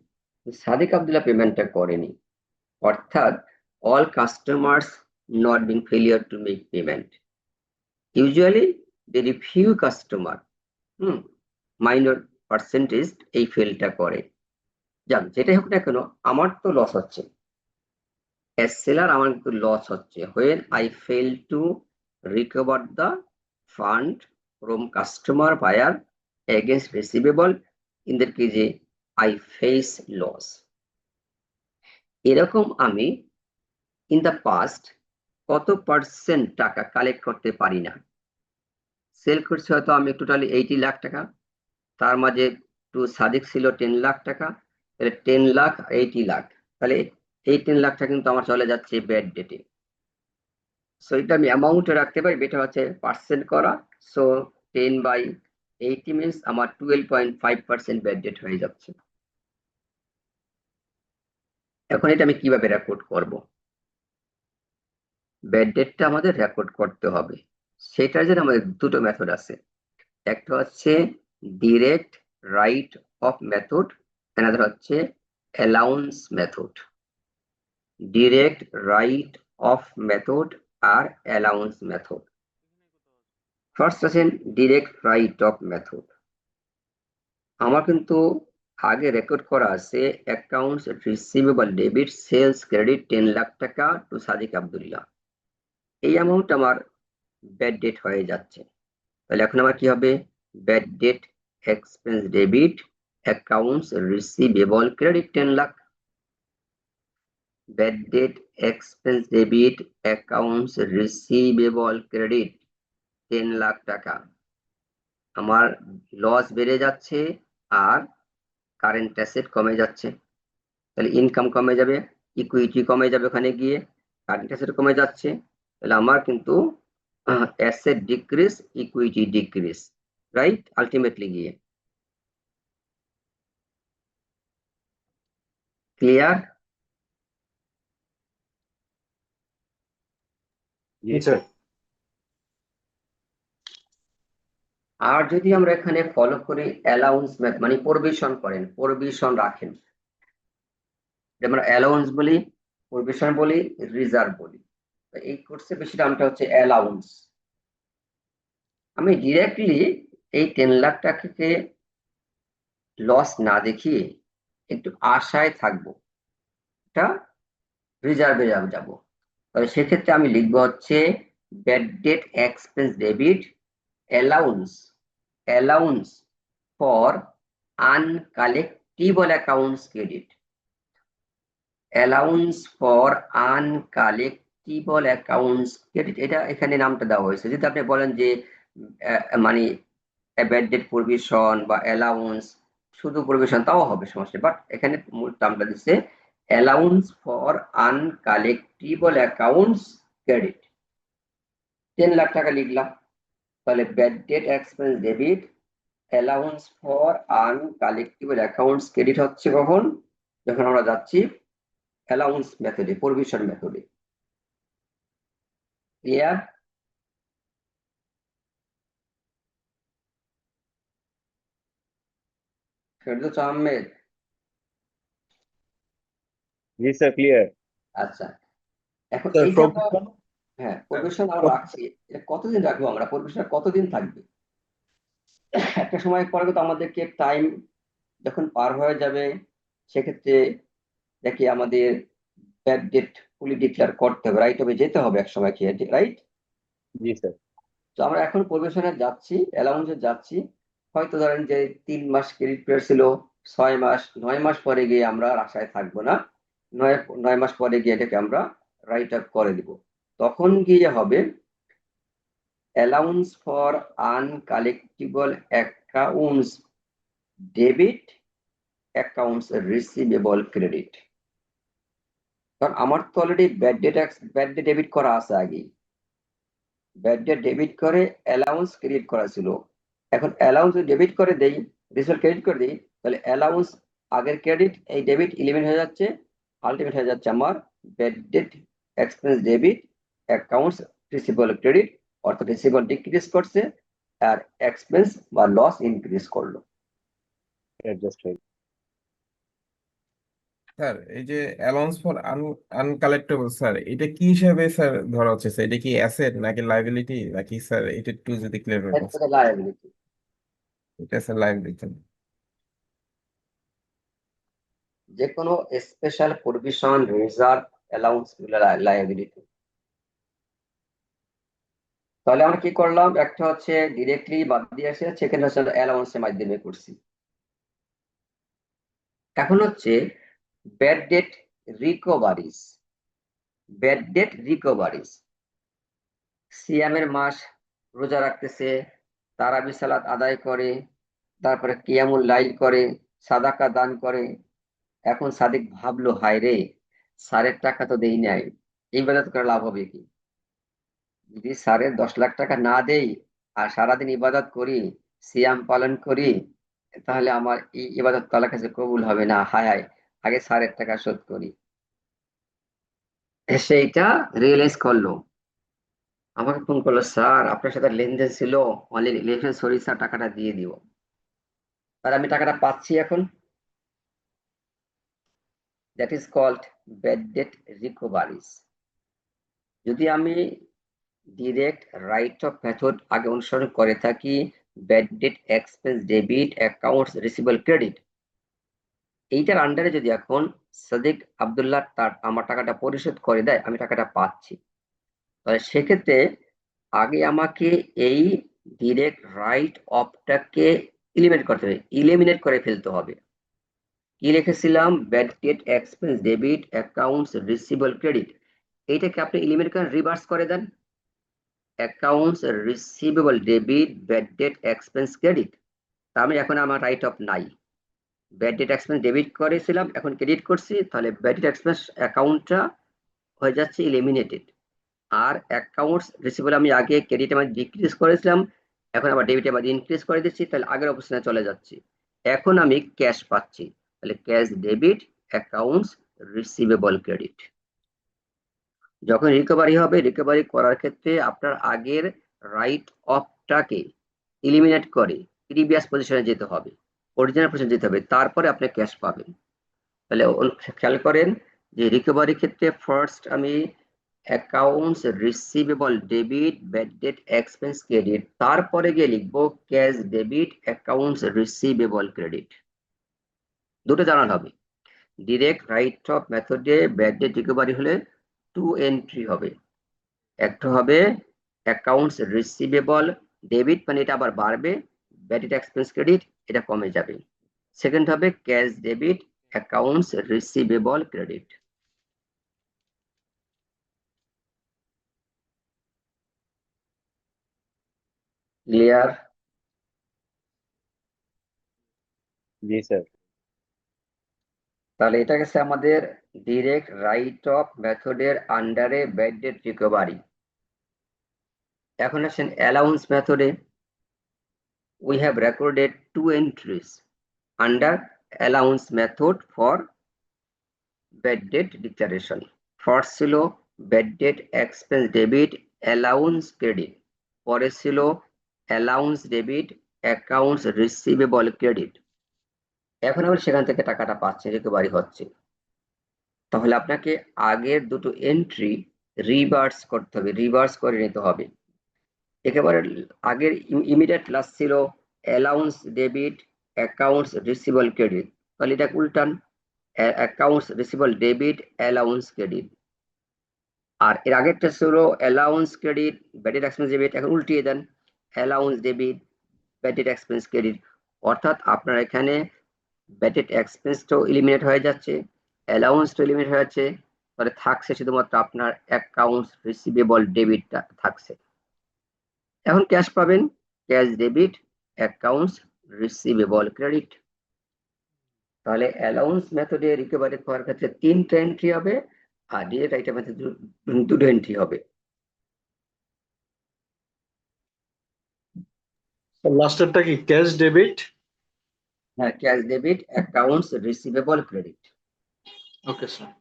সাদিক আব্দুল্লাহ পেমেন্টটা করেনি। অর্থাৎ all customers not being failure to make payment. Usually very few customer, minor percentage এই ফেলটা করে। যাক, যেটাই হোক না কেন আমার তো লস হচ্ছে, as seller আমার কিন্তু লস হচ্ছে when I fail to recover the fund from customer buyer against receivable, in that case I face loss। এরকম আমি ইন দ্য পাস্ট কত পার্সেন্ট টাকা কালেক্ট করতে পারি না। সেল করছি হয়তো আমি টোটালি 80 লাখ টাকা, তার মাঝে টু সাদিক ছিল 10 লাখ টাকা, তাহলে 10 লাখ 80 লাখ, তাহলে এই 10 লাখ টাকা কিন্তু আমার চলে যাচ্ছে ব্যাড ডেটে। সো এটা আমি অ্যামাউন্টে রাখতে পারি, এটা হচ্ছে পার্সেন্ট করা। সো 10/80 মিনস আমার 12.5% ব্যাড ডেট হয়ে যাচ্ছে। এখন এটা আমি কিভাবে রেকর্ড করব? ব্যাড ডেটটা আমাদের রেকর্ড করতে হবে, সেটার জন্য আমাদের দুটো মেথড আছে, একটা হচ্ছে direct write off method, another হচ্ছে allowance method. Direct write off method আর অ্যালাউন্স মেথড। ফার্স্ট আছেন ডিরেক্ট রাইট অফ মেথড। আমার কিন্তু আগে রেকর্ড করা আছে accounts receivable debit sales credit 10 lakh টাকা টু সাদিক আব্দুল্লাহ, এই অ্যামাউন্ট আমার ব্যাড ডেট হয়ে যাচ্ছে। তাহলে এখন আমার কি হবে? Bad debt expense debit accounts receivable credit 10 lakh, bad debt expense debit accounts receivable credit 10 lakh টাকা। আমার লস বেড়ে যাচ্ছে আর কারেন্ট অ্যাসেট কমে যাচ্ছে, তাহলে ইনকাম কমে যাবে, ইকুইটি কমে যাবে, ওখানে গিয়ে কারেন্ট অ্যাসেট কমে যাচ্ছে, তাহলে আমার কিন্তু asset decrease, equity decrease, right, ultimately গিয়ে। ক্লিয়ার? Yes, sir. আর যদি আমরা এখানে ফলো করি অ্যালাউন্স মেথড, মানে প্রভিশন করেন, প্রভিশন রাখেন, আমরা অ্যালাউন্স বলি, প্রভিশন বলি, রিজার্ভ বলি। এই কোর্সে বেশি নামটা হচ্ছে অ্যালাউন্স। আমি ডিরেক্টলি এই 10 লাখ টাকাকে লস না দেখিয়ে একটু আশায় থাকবো, এটা রিজার্ভে যাব। তাহলে সেক্ষেত্রে আমি লিখবো হচ্ছে bad debt expense debit allowance for uncollectible accounts credit, allowance for uncollectible accounts credit, এটা এখানে নামটা দেওয়া হয়েছে। যদি আপনি বলেন যে মানে ব্যাড ডেট প্রভিশন বা অ্যালাউন্স, শুধু প্রভিশন, তাও হবে, সমস্যা, বাট এখানে মূল নামটা দিচ্ছে allowance for uncollectible accounts credit. 10 lakh টাকা লিখলাম, তাহলে bad debt expense debit allowance for uncollectible accounts credit হচ্ছে কখন? যখন আমরা যাচ্ছি অ্যালাউন্স মেথডে, প্রভিশন মেথডে। Clear? Ferdous Ahmed, Yes, sir. Clear. আচ্ছা, এখন Sir, এইটা provision? হ্যাঁ, প্রভিশন আমরা রাখছি, এটা কতদিন রাখবো আমরা? প্রভিশন কতদিন থাকবে? একটা সময় পরে তো আমাদেরকে টাইম যখন পার হয়ে যাবে, সেক্ষেত্রে দেখি আমাদের ব্যাড ডেট ফুলি ডিক্লেয়ার করতে হবে, রাইট, হবে, যেতে হবে এক সময়, খেয়ে, রাইট? Yes, sir. তো আমরা এখন প্রভিশনে যাচ্ছি, অ্যালাউন্সে যাচ্ছি, হয়তো ধরেন যে 3 মাস ক্রেডিট পিরিয়ড ছিল, 6 মাস, 9 মাস পরে গিয়ে আমরা আর আশায় থাকবো না, 9 মাস পরে গিয়ে এটাকে আমরা রাইট আপ করে দিব। তখন গিয়ে হবে allowance for uncollectible accounts debit accounts receivable credit. কারণ আমার তো অলরেডি ব্যাড ডেট ডেবিট করা আছে আগে, ব্যাড ডেট ডেবিট করে অ্যালাউন্স ক্রেডিট করা ছিল, এখন অ্যালাউন্স ডেবিট করে দেই, রিসিভেবল ক্রেডিট করে দিই, তাহলে অ্যালাউন্স আগের ক্রেডিট, এই ডেবিট এলিমিনেট হয়ে যাচ্ছে, আলটিমেট হয়ে যাচ্ছে আমার bad debt expense debit accounts receivable credit, অর্থাৎ রিসিভেবল ডিক্রিজ করছে আর এক্সপেন্স বা লস ইনক্রিজ করলো। Yeah, just right. স্যার এই যে অ্যালাউন্স ফর আনকালেক্টেবল, স্যার এটা কি হিসাবে স্যার ধরা হচ্ছে? স্যার এটা কি অ্যাসেট নাকি লাইবিলিটি নাকি স্যার এটা একটু যদি ক্লিয়ার করবেন? লায়াবিলিটি, এটা স্যার লাইবিলিটি। যে কোনো special provision, reserve, allowance liability. তাহলে আমরা কি করলাম, একটা হচ্ছে ডিরেক্টলি বাদ দিয়ে আসে, সেকেন্ড হচ্ছে অ্যালাউন্সের মাধ্যমে করছি। এখন হচ্ছে bad debt recoveries, bad debt recoveries. সিয়ামের মাস রোজা রাখতেছে, তারাবি সালাত আদায় করে, তারপরে কিয়ামুল লাইল করে, সাদাকা দান করে, এখন সাদিক ভাবলো, হায় রে, স্যারের টাকা তো দেই নাই, ইবাদত করে লাভ হবে কি? যদি স্যারের 10 লাখ টাকা না দেই আর সারাদিন ইবাদত করি, সিয়াম পালন করি, তাহলে আমার এই ইবাদত তো আল্লাহর কাছে কবুল হবে না, হায় হায়, আগে স্যারের টাকা শোধ করি। সেইটা রিয়েলাইজ করলো, আমাকে ফোন করলো, স্যার আপনার সাথে লেনদেন ছিল, অনলি ইলেকশন, সরি স্যার, টাকাটা দিয়ে দিব। আর আমি টাকাটা পাচ্ছি এখন, that is called bad debt recoveries. যদি আমি ডিরেক্ট রাইট অফ মেথড আগে অনুসরণ করে থাকি, bad debt expense debit accounts receivable credit, এইটার আন্ডারে যদি এখন সাদিক আব্দুল্লাহ তার আমার টাকাটা পরিশোধ করে দেয়, আমি টাকাটা পাচ্ছি, তাহলে সেক্ষেত্রে আগে আমাকে এই ডিরেক্ট রাইট অফটাকে এলিমিনেট করতে হবে, ইলিমিনেট করে ফেলতে হবে। কি লিখেছিলাম? Bad debt expense debit accounts receivable credit, এইটাকে আপনি এলিমিনেট করে রিভার্স করে দেন, accounts receivable debit bad debt expense credit. তার মানে এখন আমার রাইট অফ নাই, ব্যাড ডেট এক্সপেন্স ডেবিট করেছিলাম, এখন ক্রেডিট করছি, তাহলে ব্যাড ডেট এক্সপেন্স অ্যাকাউন্টটা হয়ে যাচ্ছে ইলিমিনেটেড। আর অ্যাকাউন্টস রিসিভেবল আমি আগে ক্রেডিট আমার ডিক্রিজ করেছিলাম, এখন আবার ডেবিট আবার ইনক্রিজ করে দিচ্ছি, তাহলে আগের অবস্থানে চলে যাচ্ছি। এখন আমি ক্যাশ পাচ্ছি, তাহলে cash debit accounts receivable credit. যখন রিকভারি হবে, রিকভারি করার ক্ষেত্রে আপনার আগের রাইট অফটাকে ইলিমিনেট করে প্রিভিয়াস পজিশনে যেতে হবে, অরিজিনাল পজিশনে যেতে হবে, তারপরে আপনি ক্যাশ পাবেন। তাহলে খেয়াল করেন যে রিকভারি ক্ষেত্রে ফার্স্ট আমি accounts receivable debit bad debt expense credit, তারপরে গিয়ে লিখবো cash debit accounts receivable credit. দুটো জানাল হবে। ডিরেক্ট রাইট অফ মেথডে ব্যাড ডেট রিকভারি হলে 2 এন্ট্রি হবে, একটা হবে অ্যাকাউন্টস রিসিভেবল ডেবিট, মানে এটা আবার বাড়বে, ব্যাড ডেট এক্সপেন্স ক্রেডিট এটা কমে যাবে। সেকেন্ড হবে cash debit accounts receivable credit. Clear? জি স্যার। তাহলে এটা গেছে আমাদের ডিরেক্ট রাইট অফ মেথডের আন্ডারে ব্যাড ডেট রিকভারি। এখন আসেন অ্যালাউন্স মেথডে। We have recorded 2 entries under allowance method for bad debt declaration. First ছিল bad debt expense debit allowance credit, পরে ছিল allowance debit accounts receivable credit. এখন আবার সেখান থেকে টাকাটা পাচ্ছে, রিকভারি হচ্ছে। তাহলে আপনাকে আগের দুটো এন্ট্রি রিভার্স করতে হবে, রিভার্স করে নিতে হবে। একেবারে আগের ইমিডিয়েট লাস্ট ছিল allowance debit accounts receivable credit, তাহলে এটা উল্টান, accounts receivable debit allowance credit. আর এর আগেরটা ছিল allowance credit bad debt expense debit, এখন উল্টিয়ে দেন allowance debit bad debt expense credit. অর্থাৎ আপনার এখানে ব্যাড ডেট এক্সপেন্সটাও এলিমিনেট হয়ে যাচ্ছে, অ্যালাউন্সটাও এলিমিনেট হয়ে যাচ্ছে, তাহলে থাকছে শুধুমাত্র আপনার অ্যাকাউন্টস রিসিভেবল ডেবিটটা থাকছে। এখন ক্যাশ পাবেন, cash debit accounts receivable credit. তাহলে অ্যালাউন্স মেথডে রিকভারি করার ক্ষেত্রে 3টা এন্ট্রি হবে, আর ডিরেক্ট রাইট মেথডে 2টো এন্ট্রি হবে। লাস্টেরটা কি ক্যাশ ডেবিট? হ্যাঁ, cash debit accounts receivable credit. ওকে স্যার।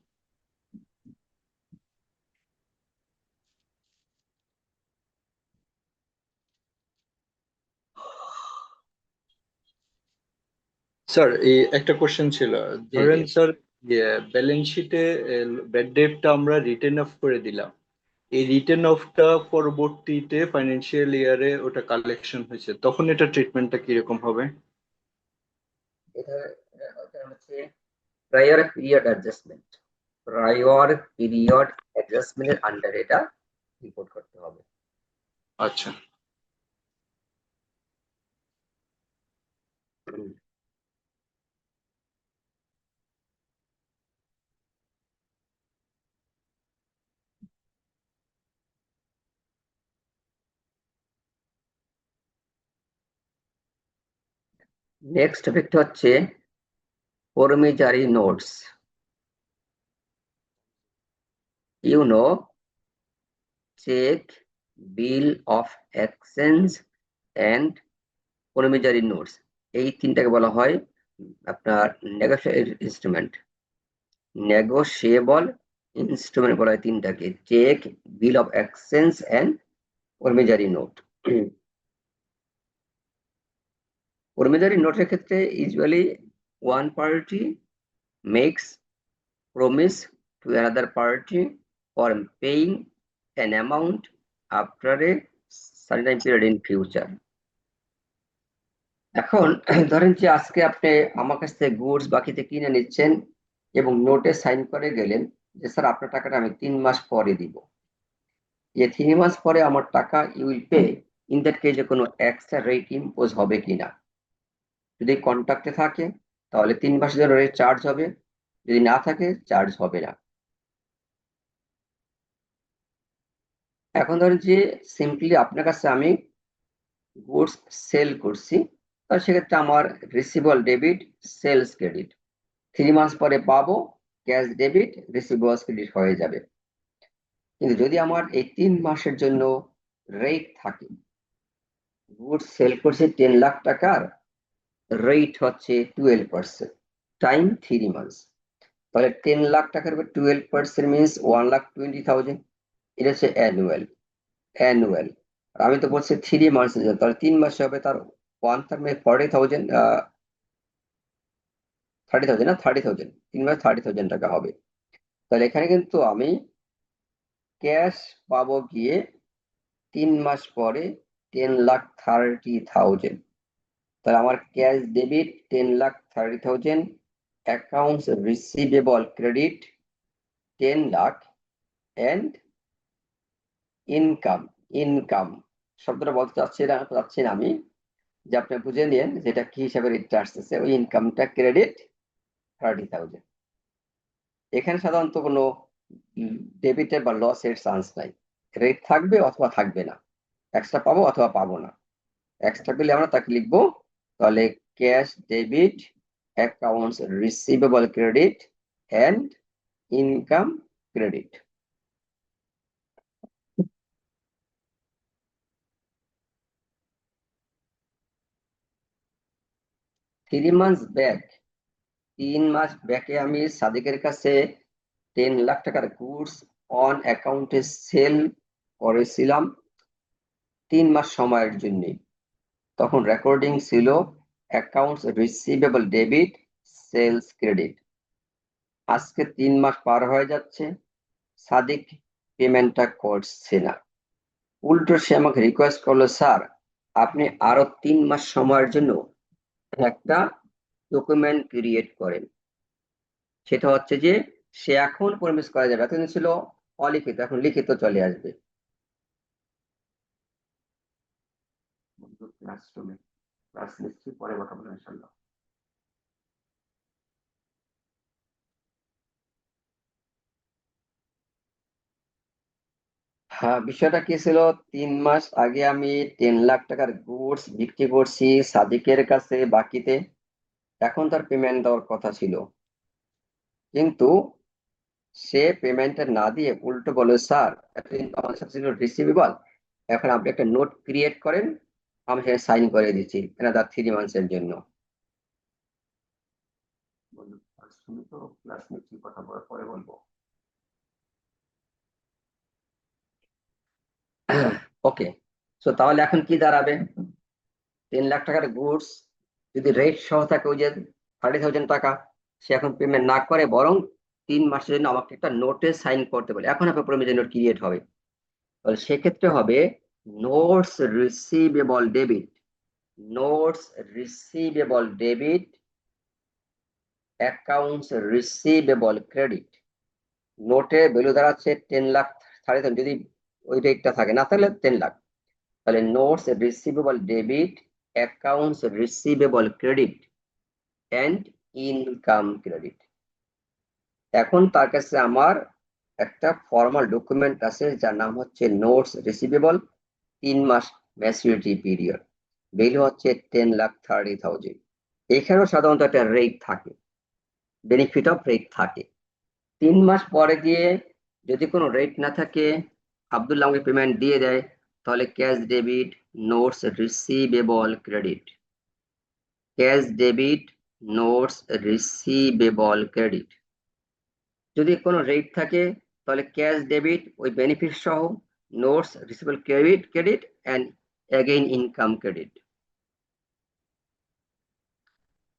স্যার এই একটা কোশ্চেন ছিল, ধরেন স্যার ব্যালেন্স শিটে ব্যাড ডেটটা আমরা রিটেন অফ করে দিলাম, এই রিটেন অফটা পরবর্তীতে ফাইন্যান্সিয়াল ইয়ারে ওটা কালেকশন হয়েছে, তখন এটা ট্রিটমেন্টটা কিরকম হবে? এটা হচ্ছে prior period adjustment, prior period অ্যাডজাস্টমেন্টের আন্ডারে এটা রিপোর্ট করতে হবে। আচ্ছা। নেক্সট টপিকটা হচ্ছে promissory notes. You know cheque, bill of exchange and promissory notes, এই তিনটাকে বলা হয় আপনার নেগোশিয়েবল ইনস্ট্রুমেন্ট। নেগোশিয়েবল ইনস্ট্রুমেন্ট বলা হয় তিনটাকে, cheque, bill of exchange and promissory note. Promissory নোটের ক্ষেত্রে usually one party makes promise to another party for paying an amount after a certain period in future. এখন ধরেন যে আজকে আপনি আমার কাছ থেকে গুডস বাকিতে কিনে নিচ্ছেন এবং নোটে সাইন করে গেলেন যে স্যার আপনার টাকাটা আমি 3 মাস পরে দিব। এই 3 মাস পরে আমার টাকা you will pay, in that কেসে কোনো এক্সট্রা রেট ইম্পোজ হবে কিনা? যদি কন্ট্রাক্টে থাকে তাহলে 3 মাসের জন্য রেট চার্জ হবে, যদি না থাকে চার্জ হবে না। এখন ধরেন যে সিম্পলি আপনার কাছে আমি গুডস সেল করছি, তাহলে সেক্ষেত্রে আমার রিসিভেবল ডেবিট, সেলস ক্রেডিট 3 মাস পরে পাবো, ক্যাশ ডেবিট, রিসিভেবলস ক্রেডিট হয়ে যাবে। কিন্তু যদি আমার এই 3 মাসের জন্য রেট থাকে, গুডস সেল করছি 10 লাখ টাকার, রেট হচ্ছে 12%, টাইম 3 মাস, তাহলে 10 লাখ টাকার উপর 12% মিনস 1,20,000, এটা হচ্ছে অ্যানুয়াল। আর আমি তো বলছি 3 মাসের জন্য, তাহলে 3 মাসে হবে তার 1 40,000, 30,000 না 30,000, 3 মাসে 30,000 টাকা হবে। তাহলে এখানে কিন্তু আমি ক্যাশ পাবো গিয়ে 3 মাস পরে 10,30,000। তাহলে আমার cash debit 10,30,000, accounts receivable credit 10 lakh, and income শব্দটা বলতে চাচ্ছি না আমি, যে আপনি বুঝে নিন যেটা কি হিসাবে রেটটা আসতেছে, ওই ইনকামটা ক্রেডিট 30,000। এখানে সাধারণত কোনো ডেবিটের বা লসের চান্স নাই, রেট থাকবে অথবা থাকবে না, এক্সট্রা পাবো অথবা পাবো না। এক্সট্রা পেলে আমরা তাকে লিখবো, তাহলে cash debit, accounts receivable credit, and income credit. Three months back, 3 মাস ব্যাকে আমি সাদিকের কাছে 10 লাখ টাকার গুডস অন অ্যাকাউন্টে সেল করেছিলাম 3 মাস সময়ের জন্য। তখন রেকর্ডিং ছিল accounts receivable debit, sales credit. আজকে 3 মাস পার হয়ে যাচ্ছে, সাদিক পেমেন্টটা করছে না। উল্টো সে আমাকে রিকোয়েস্ট করলো, স্যার আপনি আরো 3 মাস সময়ের জন্য একটা ডকুমেন্ট ক্রিয়েট করেন। সেটা হচ্ছে যে সে এখন প্রমিস করা যাবে, এতদিন ছিল অলিখিত, এখন লিখিত চলে আসবে। ক্লাসরুমে ক্লাস নিচ্ছি, পরে কথা বলবো ইনশাআল্লাহ। হ্যাঁ, বিষয়টা কি ছিল, 3 মাস আগে আমি 10 লাখ টাকার গুডস বিক্রি করছি সাদিকের কাছে বাকিতে, এখন তার পেমেন্ট দেওয়ার কথা ছিল, কিন্তু সে পেমেন্টটা না দিয়ে উল্টো বলে, স্যার এতদিন তো আমার সাথে ছিল রিসিভেবল, এখন আপনি একটা নোট ক্রিয়েট করেন, আমি সেখানে সাইন করে দিচ্ছি এনাদার 3 মান্থসের জন্য। শুনি তো, ক্লাস নিচ্ছি, কথা পরে বলবো। ওকে, সো তাহলে এখন কি দাঁড়াবে, 3 লাখ টাকার গুডস যদি রেট সহ থাকে ওই যে 30,000 টাকা, সে এখন পেমেন্ট না করে বরং 3 মাসের জন্য আমাকে একটা নোটে সাইন করতে বলে, এখন আপনার প্রয়োজন নোট ক্রিয়েট হবে, তাহলে সেক্ষেত্রে হবে notes receivable debit, notes receivable debit, accounts receivable credit. নোটে ভ্যালু দাঁড়াচ্ছে 10 লাখ 30,000, যদি ওই রেটটা থাকে, না তাহলে 10 লাখ, তাহলে notes receivable debit, accounts receivable credit, and income credit. এখন তার কাছে আমার একটা ফর্মাল ডকুমেন্ট আছে যার নাম হচ্ছে নোটস রিসিভেবল, 3 মাস ম্যাচুরিটি পিরিয়ড, ভ্যালু হচ্ছে 10,30,000। এখানেও সাধারণত একটা রেট থাকে, বেনিফিট অফ রেট থাকে। 3 মাস পরে গিয়ে যদি কোনো রেট না থাকে, আব্দুল্লাহ আমাকে পেমেন্ট দিয়ে দেয়, তাহলে cash debit, notes receivable credit, cash debit, notes receivable credit. যদি কোনো রেট থাকে তাহলে ক্যাশ ডেবিট ওই বেনিফিট সহ, notes receivable credit and again income credit.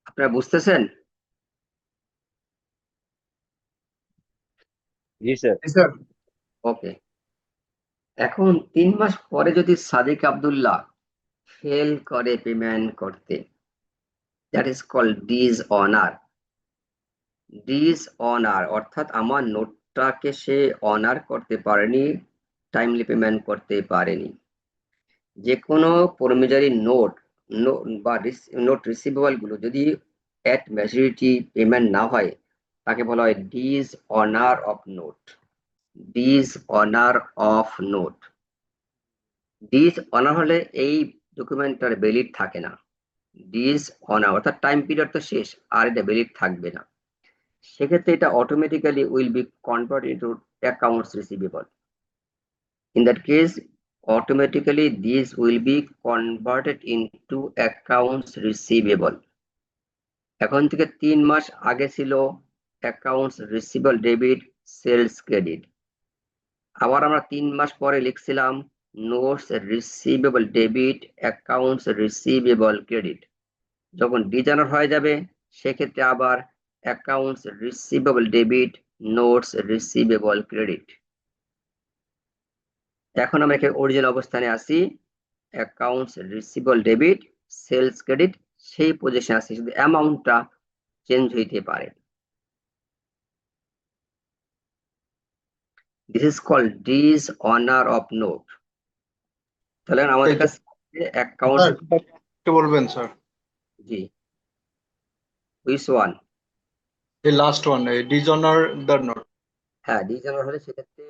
আপনারা বুঝতেছেন? জি স্যার। স্যার ওকে, এখন 3 মাস পরে যদি সাদিক আব্দুল্লাহ ফেল করে পেমেন্ট করতে, দ্যাট ইজ কল্ড ডিসঅনার, অর্থাৎ আমার নোটটাকে সে অনার করতে পারেনি, টাইমলি পেমেন্ট করতে পারেনি। যে কোনো প্রমিজারি নোট নোট রিসিভেবল গুলো যদি এট ম্যাচুরিটি পেমেন্ট না হয় তাকে বলা হয় dishonour of note. Dishonour of note. Dishonour হলে এই ডকুমেন্টটার ভ্যালিড থাকে না। ডিস অনার অর্থাৎ টাইম পিরিয়ড তো শেষ, আর এটা ভ্যালিড থাকবে না। সেক্ষেত্রে এটা automatically will be converted into accounts receivable. In that case, automatically these will be converted into accounts receivable. এখন থেকে 3 মাস আগে ছিল accounts receivable debit sales credit, আবার আমরা 3 মাস পরে লিখছিলাম notes receivable debit accounts receivable credit। যখন ডিজাইনার হয়ে যাবে সেক্ষেত্রে আবার accounts receivable debit notes receivable credit। এখন আমরা এখানে অরিজিনাল অবস্থানে আসি, accounts receivable debit sales credit সেই পজিশন আছে, শুধু অ্যামাউন্টটা চেঞ্জ হইতে পারে। This is called dishonour of note. তাহলে আমাদের কাছে অ্যাকাউন্ট একটু বলবেন স্যার, জি হুইচ ওয়ান? এই last one, dishonour the note. হ্যাঁ, ডিজাইনার হলে সেক্ষেত্রে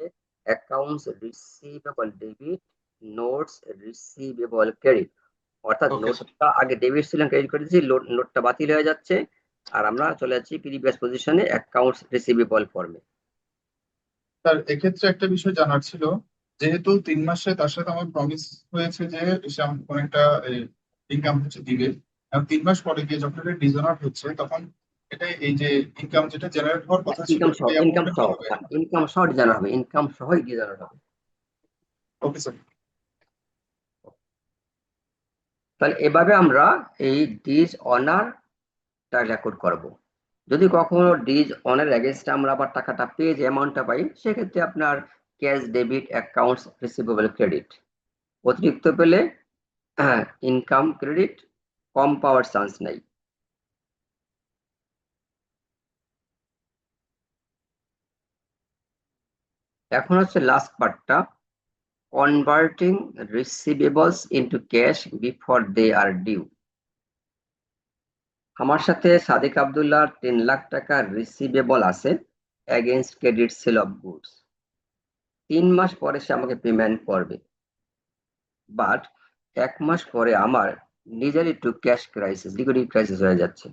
accounts receivable debit notes receivable credit, অর্থাৎ ওকে স্যার। নোটটা আগে ডেবিট ছিল ক্রেডিট করে দিয়েছি, নোটটা বাতিল হয়ে যাচ্ছে আর আমরা চলে যাচ্ছি প্রিভিয়াস পজিশনে অ্যাকাউন্টস রিসিভেবল ফর্মে। স্যার এক্ষেত্রে একটা বিষয় জানার ছিল, যেহেতু 3 মাসে তার সাথে আমার প্রমিস হয়েছে যে সে আমাকে কোনো একটা ইনকাম হচ্ছে দিবে, এবং 3 মাস পরে গিয়ে যখন এটা ডিজনার হচ্ছে তখন এটা এই যে ইনকাম যেটা জেনারেট হওয়ার কথা ছিল ইনকাম সহ সেই অ্যামাউন্টটা কি হবে? ইনকাম সহ ডিজাইনার হবে, ইনকাম সহই ডিজাইনার হবে। Okay sir. তাহলে এভাবে আমরা এই ডিজ অনারটা রেকর্ড করব। যদি কখনো ডিজ অনার এগেনস্টে আমরা আবার টাকাটা পেয়ে যে অ্যামাউন্টটা পাই, সেক্ষেত্রে আপনার cash debit accounts receivable credit, অতিরিক্ত পেলে ইনকাম ক্রেডিট কম পাওয়ার চান্স নাই। এখন হচ্ছে লাস্ট পার্টটা, converting receivables into cash before they are due. আমার সাথে সাদিক আব্দুল্লাহ 3 লাখ টাকার রিসিভেবল আছে against credit sale of goods. 3 মাস পরে সে আমাকে পেমেন্ট করবে, বাট 1 মাস পরে আমার নিজের একটু ক্যাশ ক্রাইসিস, লিকুইডিটি ক্রাইসিস হয়ে যাচ্ছে,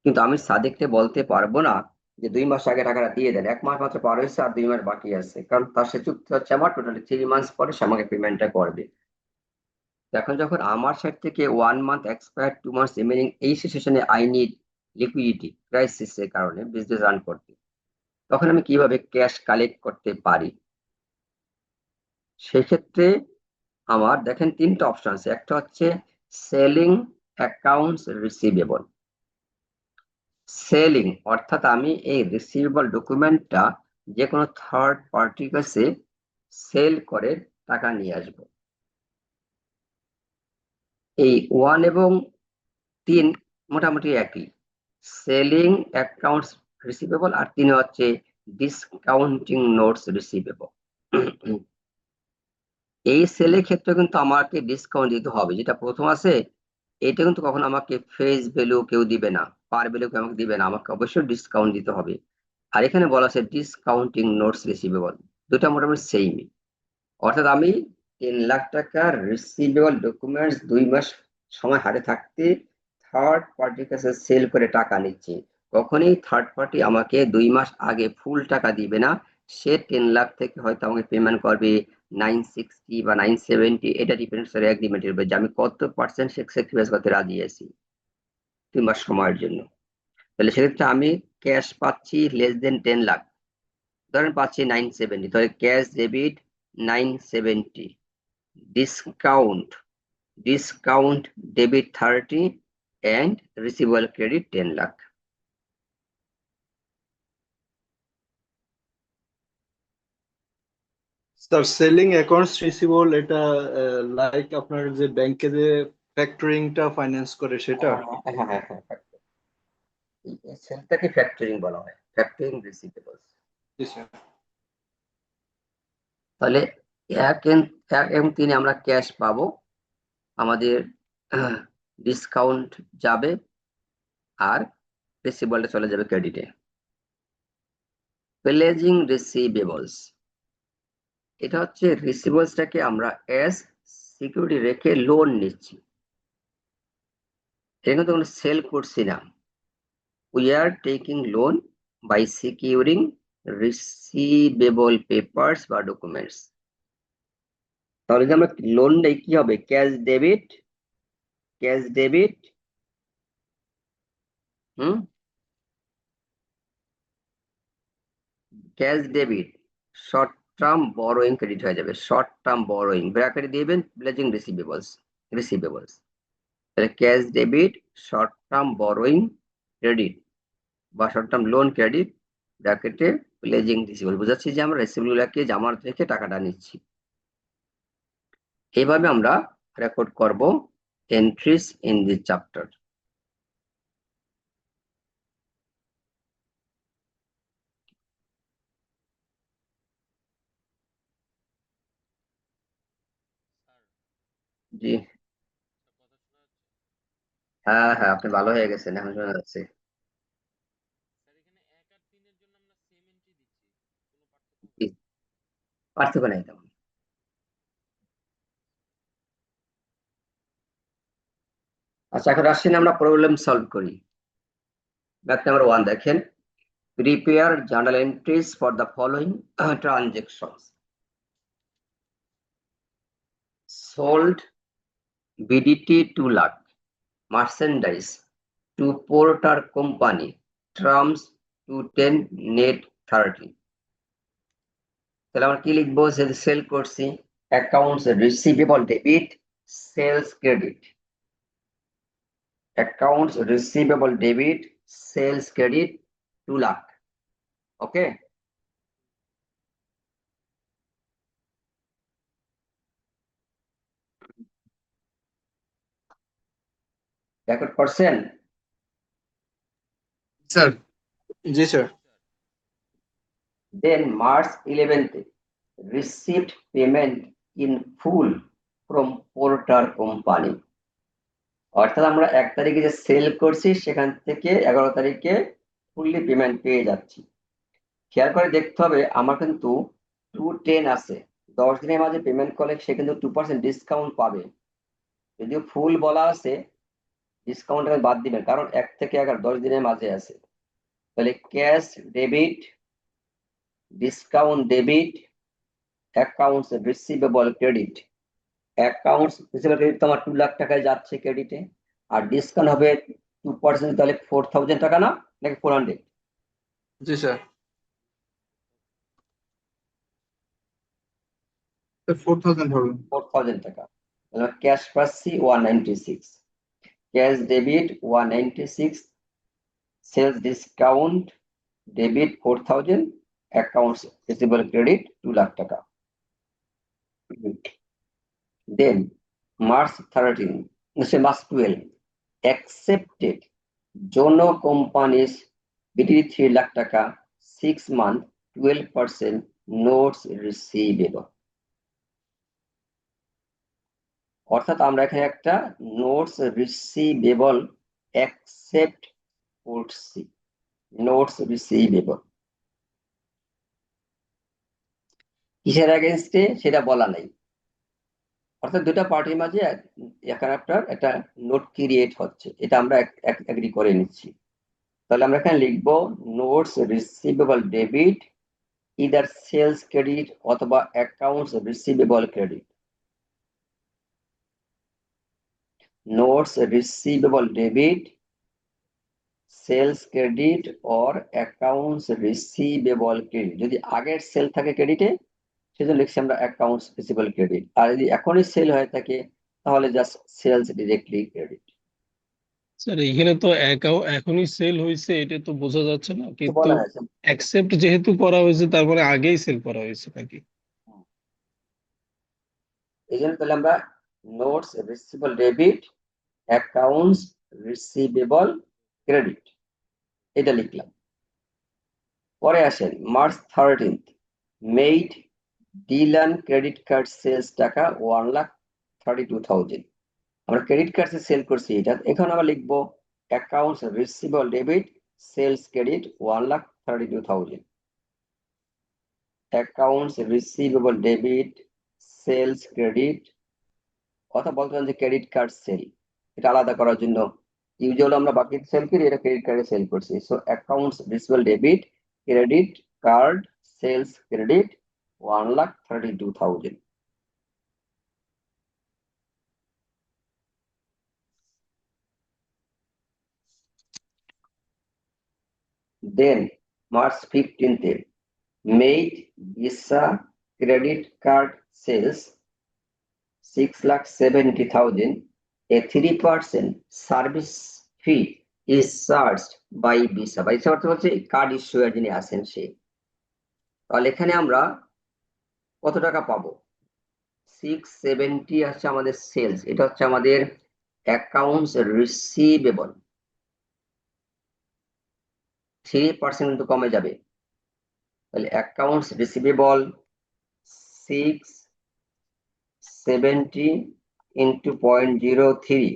কিন্তু আমি সাদিককে বলতে পারবো না যে 2 মাস আগে টাকাটা দিয়ে দেন, 1 মাস মাত্র পার হয়েছে আর 2 মাস বাকি আছে, কারণ তার সে চুক্তি হচ্ছে আমার টোটালি 3 মাস পরে সে আমাকে পেমেন্টটা করবে। এখন যখন আমার সাইড থেকে 1 মান্থ এক্সপায়ার 2 মান্থস রিমেনিং, এই সিচুয়েশনে আই নিড লিকুইডিটি ক্রাইসিসের কারণে বিজনেস রান করতে, তখন আমি কিভাবে ক্যাশ কালেক্ট করতে পারি? সেক্ষেত্রে আমার দেখেন 3টা অপশন আছে। একটা হচ্ছে সেলিং অ্যাকাউন্টস রিসিভেবল। সেলিং অর্থাৎ আমি এই রিসিভেবল ডকুমেন্টটা যে কোনো থার্ড পার্টির কাছে সেল করে টাকা নিয়ে আসব। এই 1 এবং 3 মোটামুটি একই, সেলিং অ্যাকাউন্টস রিসিভেবল, আর 3 হচ্ছে ডিসকাউন্টিং নোটস রিসিভেবল। এই সেলের ক্ষেত্রে কিন্তু আমাকে ডিসকাউন্ট দিতে হবে, যেটা প্রথম আছে এটা কিন্তু কখনো আমাকে ফেস ভ্যালু কেউ দিবে না, পার ভ্যালু কেউ আমাকে দিবে না, আমাকে অবশ্যই ডিসকাউন্ট দিতে হবে। আর এখানে বলা আছে ডিসকাউন্টিং নোটস রিসিভেবল, দুটা মোটামুটি সেমই। অর্থাৎ আমি 3 লাখ টাকার রিসিভেবল ডকুমেন্টস 2 মাস সময় হাতে থাকতে থার্ড পার্টির কাছে সেল করে টাকা নিচ্ছি, কখনই থার্ড পার্টি আমাকে 2 মাস আগে ফুল টাকা দিবে না। সে 3 লাখ থেকে হয়তো আমাকে পেমেন্ট করবে 960 বা 970, এটা ডিপেন্ডস করে এগ্রিমেন্টের উপর যে আমি কত পার্সেন্ট স্যাক্রিফাইস করতে রাজি আছি 2 মাস সময়ের জন্য। তাহলে সেক্ষেত্রে আমি ক্যাশ পাচ্ছি লেস দেন 10 লাখ, ধরেন পাচ্ছি 970, তাহলে cash debit 970, discount debit 30 and receivable credit 10 lakh. Sir selling accounts receivable এটা লাইক আপনার যে ব্যাংকে যে ফ্যাক্টরিংটা ফাইন্যান্স করে সেটা? হ্যাঁ, এই সেলটাকে ফ্যাক্টরিং বলা হয়, ফ্যাক্টরিং রিসিভেবলস। জি স্যার। তাহলে 1 এবং 3 আমরা ক্যাশ পাবো, আমাদের ডিসকাউন্ট যাবে আর রিসিভেবলটা চলে যাবে ক্রেডিটে। প্লেজিং রিসিভেবলস, এটা হচ্ছে রিসিভেবলসটাকে আমরা এস সিকিউরিটি রেখে লোন নিচ্ছি, এটা কিন্তু আমরা সেল করছি না। We are taking loan by securing receivable papers বা ডকুমেন্টস। তাহলে যদি আমরা লোন নেই কি হবে? Cash debit, cash debit, cash debit, short term borrowing credit হয়ে যাবে। শর্ট টার্ম বরোয়িং ব্র্যাকেটে দিবেন প্লেজিং রিসিভেবলস, রিসিভেবলস। তাহলে cash debit, short term borrowing credit বা শর্ট টার্ম লোন ক্রেডিট ব্র্যাকেটে প্লেজিং রিসিভেবল, বুঝাচ্ছি যে আমরা রিসিভেবলকে জামানত রেখে টাকাটা নিচ্ছি। এইভাবে আমরা রেকর্ড করব এন্ট্রিজ ইন দিস চ্যাপ্টার। জি হ্যাঁ হ্যাঁ, আপনি ভালো হয়ে গেছেন, এখন শোনা যাচ্ছে। জি, পার্থক্য নেই তেমন। আচ্ছা, এখন আসেন আমরা প্রবলেম সলভ করি। ম্যাথ নাম্বার 1 দেখেন, prepare journal entries for the following transactions. Sold BDT 2 lakh, merchandise to Porter company, terms 210, net 30। তাহলে আমরা কি লিখবো? যে সেল করছি, accounts receivable debit, sales credit. Accounts receivable debit, sales credit 2 lakh. Okay, record করছেন? Sir জি sir. Then March 11th received payment in full from Porter Company. অর্থাৎ আমরা 1 তারিখে যে সেল করছি সেখান থেকে 11 তারিখে ফুললি পেমেন্ট পেয়ে যাচ্ছি। খেয়াল করে দেখতে হবে, আমার কিন্তু 210 আছে, 10 দিনের মাঝে পেমেন্ট করলে সে কিন্তু 2% ডিসকাউন্ট পাবে। যদিও ফুল বলা আছে, ডিসকাউন্ট বাদ দিবেন, কারণ 1 থেকে 11 10 দিনের মাঝে আছে। তাহলে cash debit, discount debit, accounts receivable credit. Accounts receivable credit তো আমার 2 লাখ টাকায় যাচ্ছে ক্রেডিটে, আর ডিসকাউন্ট হবে 2%, তাহলে 4000 টাকা না নাকি 400? জি স্যার। 4000 হবে। 4000 টাকা। তাহলে ক্যাশ পাচ্ছি 196, cash debit 196, sales discount debit 4000, accounts receivable credit 2 lakh টাকা। Then March 13, March 12, accepted Jono Companies BTD 3 lakh টাকা 6 month 12% notes receivable। অর্থাৎ আমরা এখানে একটা নোটস রিসিভেবল অ্যাকসেপ্ট করছি, নোটস রিসিভেবল। কিসের এগেইনস্টে সেটা বলা নাই, অর্থাৎ দুটা পার্টির মাঝে এখানে আপনার একটা নোট ক্রিয়েট হচ্ছে, এটা আমরা এগ্রি করে নিচ্ছি। তাহলে আমরা এখানে লিখবো notes receivable debit, either sales credit অথবা accounts receivable credit. Notes receivable debit, sales credit or accounts receivable credit. যদি আগের সেল থাকে ক্রেডিটে সেজন্য লিখছি আমরা অ্যাকাউন্টস রিসিভেবল ক্রেডিট, আর যদি এখনই সেল হয়ে থাকে তাহলে just sales directly credit. Sir এখানে তো এখনই সেল হয়েছে, এটা তো বোঝা যাচ্ছে না, কিন্তু বলা হয়েছে অ্যাকসেপ্ট যেহেতু করা হয়েছে তারপরে আগেই সেল করা হয়েছে নাকি? এই জন্য তাহলে আমরা notes receivable debit, accounts receivable credit এটা লিখলাম। পরে আসেন মার্চ 13, মেড ডিলান ক্রেডিট কার্ড সেলস টাকা 1,32,000। আমরা ক্রেডিট কার্ড সেল করছি, এটা এখানে আমরা লিখবো accounts receivable debit sales credit 1,32,000। Accounts receivable debit sales credit, কথা বলতে যে ক্রেডিট কার্ড সেল, এটা আলাদা করার জন্য ইউজুয়ালি আমরা বাকি সেল করি, এটা ক্রেডিট কার্ডে সেল করছি। So accounts receivable debit credit card sales credit 1,32,000। Then March 15th, made Visa credit card sales 6,70,000. A 3% service fee is charged by Visa. Visa অর্থ হচ্ছে কার্ড ইস্যুয়ার যিনি আছেন সে। তাহলে এখানে আমরা কত টাকা পাবো? 670 হচ্ছে আমাদের সেলস, এটা হচ্ছে আমাদের অ্যাকাউন্টস রিসিভেবল, 3% কিন্তু কমে যাবে। তাহলে অ্যাকাউন্টস রিসিভেবল 670 into 0.03,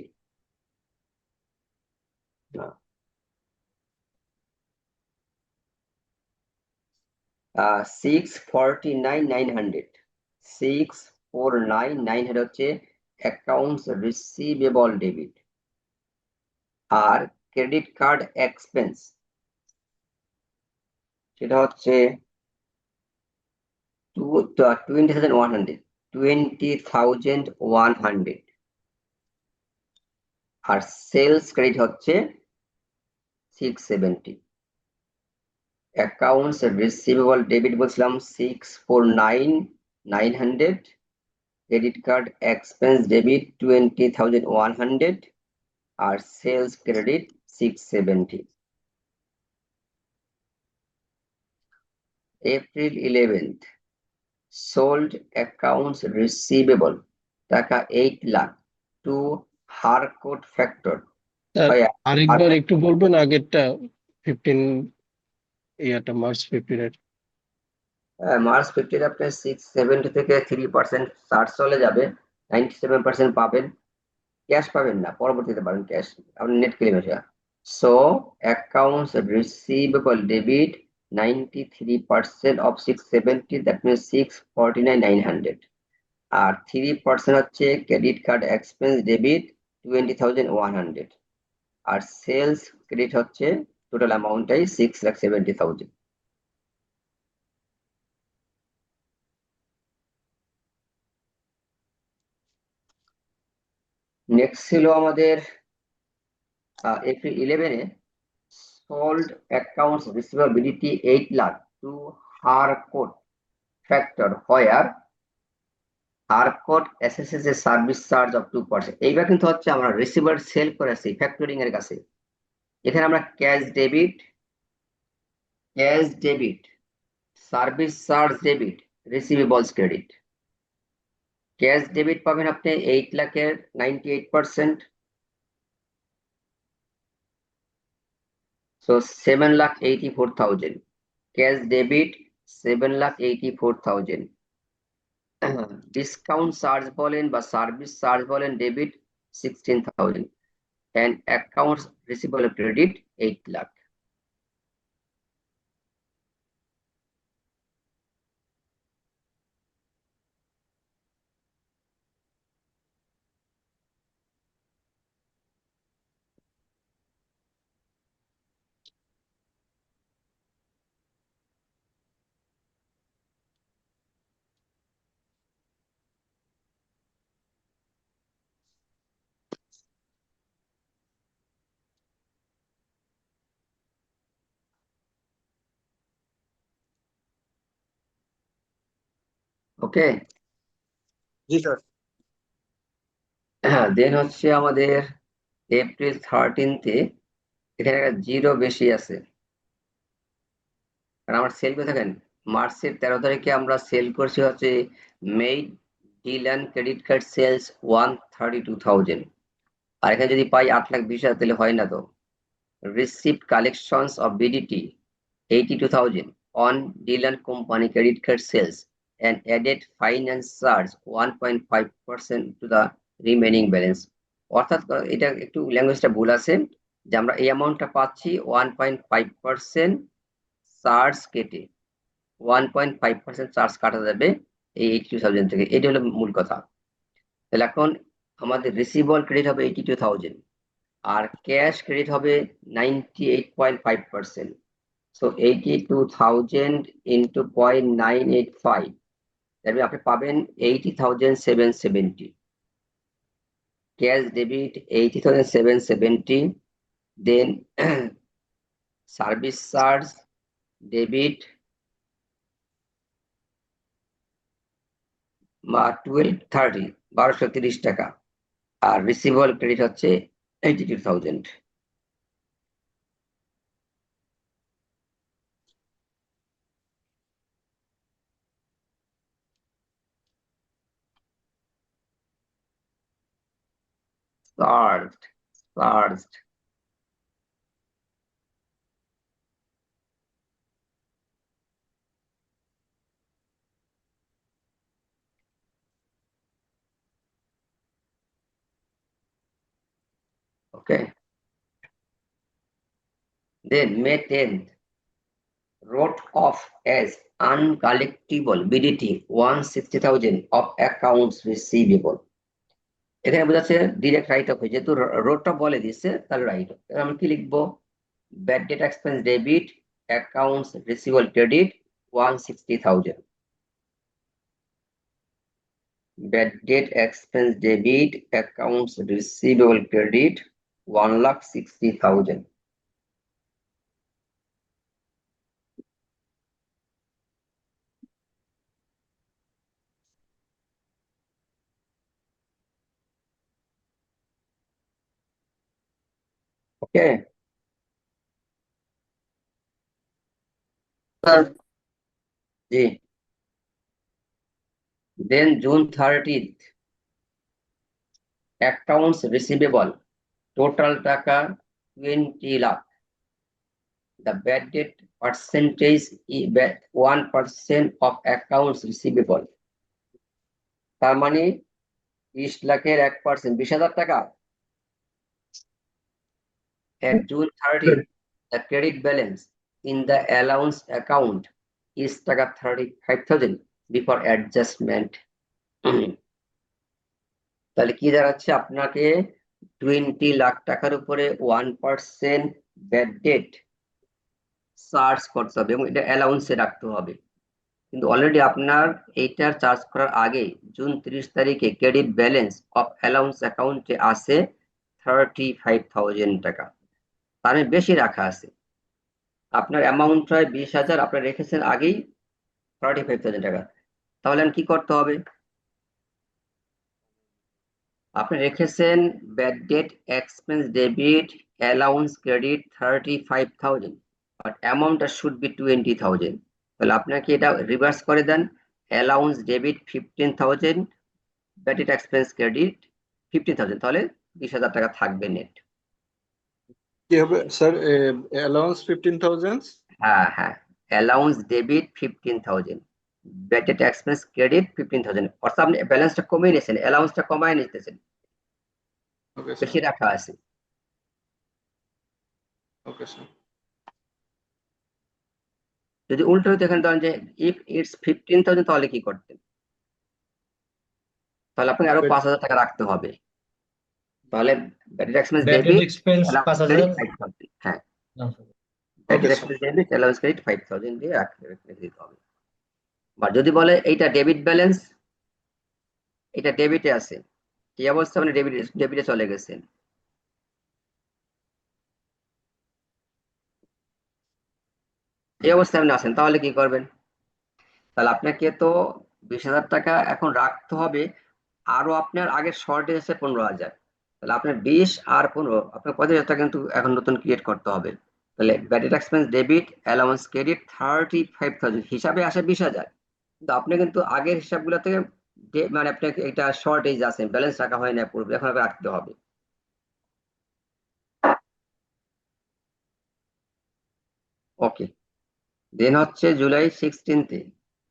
649,900, 649,900 হচ্ছে অ্যাকাউন্টস রিসিভেবল ডেবিট। আর ক্রেডিট কার্ড এক্সপেন্স সেটা হচ্ছে 20,100, 20,100। আর সেলস ক্রেডিট হচ্ছে 670। অ্যাকাউন্টস রিসিভেবল ডেবিট বলছিলাম 649,900, ক্রেডিট কার্ড এক্সপেন্স ডেবিট 20,100, আর sales credit 670। April 11th, sold accounts receivable টাকা 8 lakh to Harcourt Factor। Sir ভাইয়া, আরেকবার একটু বলবেন আগেরটা 15 ইয়াটা মার্চ 15 এর। মার্চ 15 আপনার 670 থেকে 3% চার্জ চলে যাবে, 97% পাবেন, ক্যাশ পাবেন না, পরবর্তীতে পাবেন ক্যাশ, আপনি নেট ক্লেম আছে। So accounts receivable debit 93% of 670, that means 649,900। আর 3% হচ্ছে ক্রেডিট কার্ড এক্সপেন্স ডেবিট 20,100। আর সেলস ক্রেডিট হচ্ছে টোটাল অ্যামাউন্টটাই 6,70,000। নেক্সট ছিল আমাদের April 11-এ sold accounts receivability 8 lakh to Harcourt Factor, where Harcourt assesses a service charge of 2%। এইবার কিন্তু হচ্ছে আমরা রিসিভার সেল করেছি ফ্যাক্টরিং এর কাছে, এখানে আমরা cash debit service charge debit receivables credit. Cash debit পাবেন আপনি 8 লাখের 98%, so 7,84,000। Cash debit 7,84,000। Discount charge বলেন বা সার্ভিস চার্জ বলেন debit 16,000 and accounts receivable credit 8 lakh। Okay, জি স্যার। দেন হচ্ছে আমাদের এপ্রিল 13-তে এখানে একটা জিরো বেশি আছে, কারণ আমার সেল করে থাকেন মার্চের 13 তারিখে আমরা সেল করছি হচ্ছে made deal credit card sales 132,000। আর এখানে যদি পাই 8,20,000 তাহলে হয় না তো। Received collections of BDT 82,000 on dealer company credit card sales and added finance charge 1.5% to the remaining balance। অর্থাৎ এটা একটু ল্যাঙ্গুয়েজটা ভুল আছে, যে আমরা এই অ্যামাউন্টটা পাচ্ছি 1.5% চার্জ কেটে, 1.5% চার্জ কাটা যাবে এই 82,000 থেকে, এটা হলো মূল কথা। তাহলে এখন আমাদের রিসিভেবল ক্রেডিট হবে 82,000 আর ক্যাশ ক্রেডিট হবে 98.5%। সো 82,000 ইন্টু 0.985, তাহলে আপনি পাবেন 80,770। ক্যাশ ডেবিট 80,770, দেন সার্ভিস চার্জ ডেবিট 1230 টাকা, আর রিসিভেবল ক্রেডিট হচ্ছে 82,000। Charged okay. Then May 10th, wrote off as uncollectible BDT 160,000 of accounts receivable. এখানে বোঝাচ্ছে ডিরেক্ট রাইট অফ, যেহেতু রোডটা বলে দিচ্ছে তাহলে রাইট অফ। আমরা কি লিখবো? Bad debt expense debit accounts receivable credit 160,000, bad debt expense debit accounts receivable credit 1,60,000. Okay. Sir জি। Then June 30th, accounts receivable total টাকা 20 lakh. The bad debt percentage is 1% of accounts receivable. তার মানে 20 লাখের 1%, 20,000 টাকা। At June 30th, the credit balance in the allowance account is টাকা 35,000 before adjustment. তাহলে কি দাঁড়াচ্ছে? আপনাকে 20 লাখ টাকার উপরে 1% ব্যাড ডেট চার্জ করতে হবে এবং এটা অ্যালাউন্সে রাখতে হবে। কিন্তু অলরেডি আপনার এইটার চার্জ করার আগে জুন 30 তারিখে ক্রেডিট ব্যালেন্স অফ অ্যালাউন্স অ্যাকাউন্টে আছে 35,000 টাকা, তার মানে বেশি রাখা আছে। আপনার অ্যামাউন্ট হয় 20,000, আপনার রেখেছেন আগেই 35,000 টাকা। তাহলে কি করতে হবে? আপনি রেখেছেন bad debt expense debit allowance credit 35,000, but অ্যামাউন্টটা শুড বি 20,000। তাহলে আপনাকে এটা রিভার্স করে দেন, allowance debit 15,000, bad debt expense credit 15,000, তাহলে 20,000 টাকা থাকবে নেট। কি হবে স্যার? অ্যালাউন্স 15,000, হ্যাঁ হ্যাঁ, allowance debit 15,000, bad debt expense credit 15,000, অর্থাৎ আপনি ব্যালেন্সটা কমিয়ে নিয়েছেন, অ্যালাউন্সটা কমায় নিতেছেন, ওকে বেশি স্যার, রাখা আছে। Okay sir. যদি উল্টো হইতো এখানে ধরেন যে ইফ ইটস 15,000, তাহলে কি করতেন? তাহলে আপনাকে আরো 5,000 টাকা রাখতে হবে। তাহলে bad debt expense bad debt debit expense allowance 5,000। Credit 5,000, হ্যাঁ bad okay debt sir, expense debit allowance credit 5,000 দিয়ে রেখে দিতে হবে। বা যদি বলে এইটা ডেবিট ব্যালেন্স, এটা ডেবিটে আছে, এই অবস্থা মানে ডেবিটে চলে গেছেন, এই অবস্থায় আপনি আছেন, তাহলে কি করবেন? তাহলে আপনাকে তো 20,000 টাকা এখন রাখতে হবে, আরো আপনার আগের শর্টেজ আছে 15,000, তাহলে আপনার 20 আর 15, আপনার 25,000 টাকা কিন্তু এখন নতুন ক্রিয়েট করতে হবে। তাহলে bad debt expense debit allowance credit 35,000 হিসাবে আসে 20,000, কিন্তু আপনি কিন্তু আগের হিসাবগুলো থেকে মানে আপনাকে এটা শর্টেজ আছে, ব্যালেন্স রাখা হয় না পূর্বে, এখন আপনাকে রাখতে হবে। ওকে, দেন হচ্ছে July 16,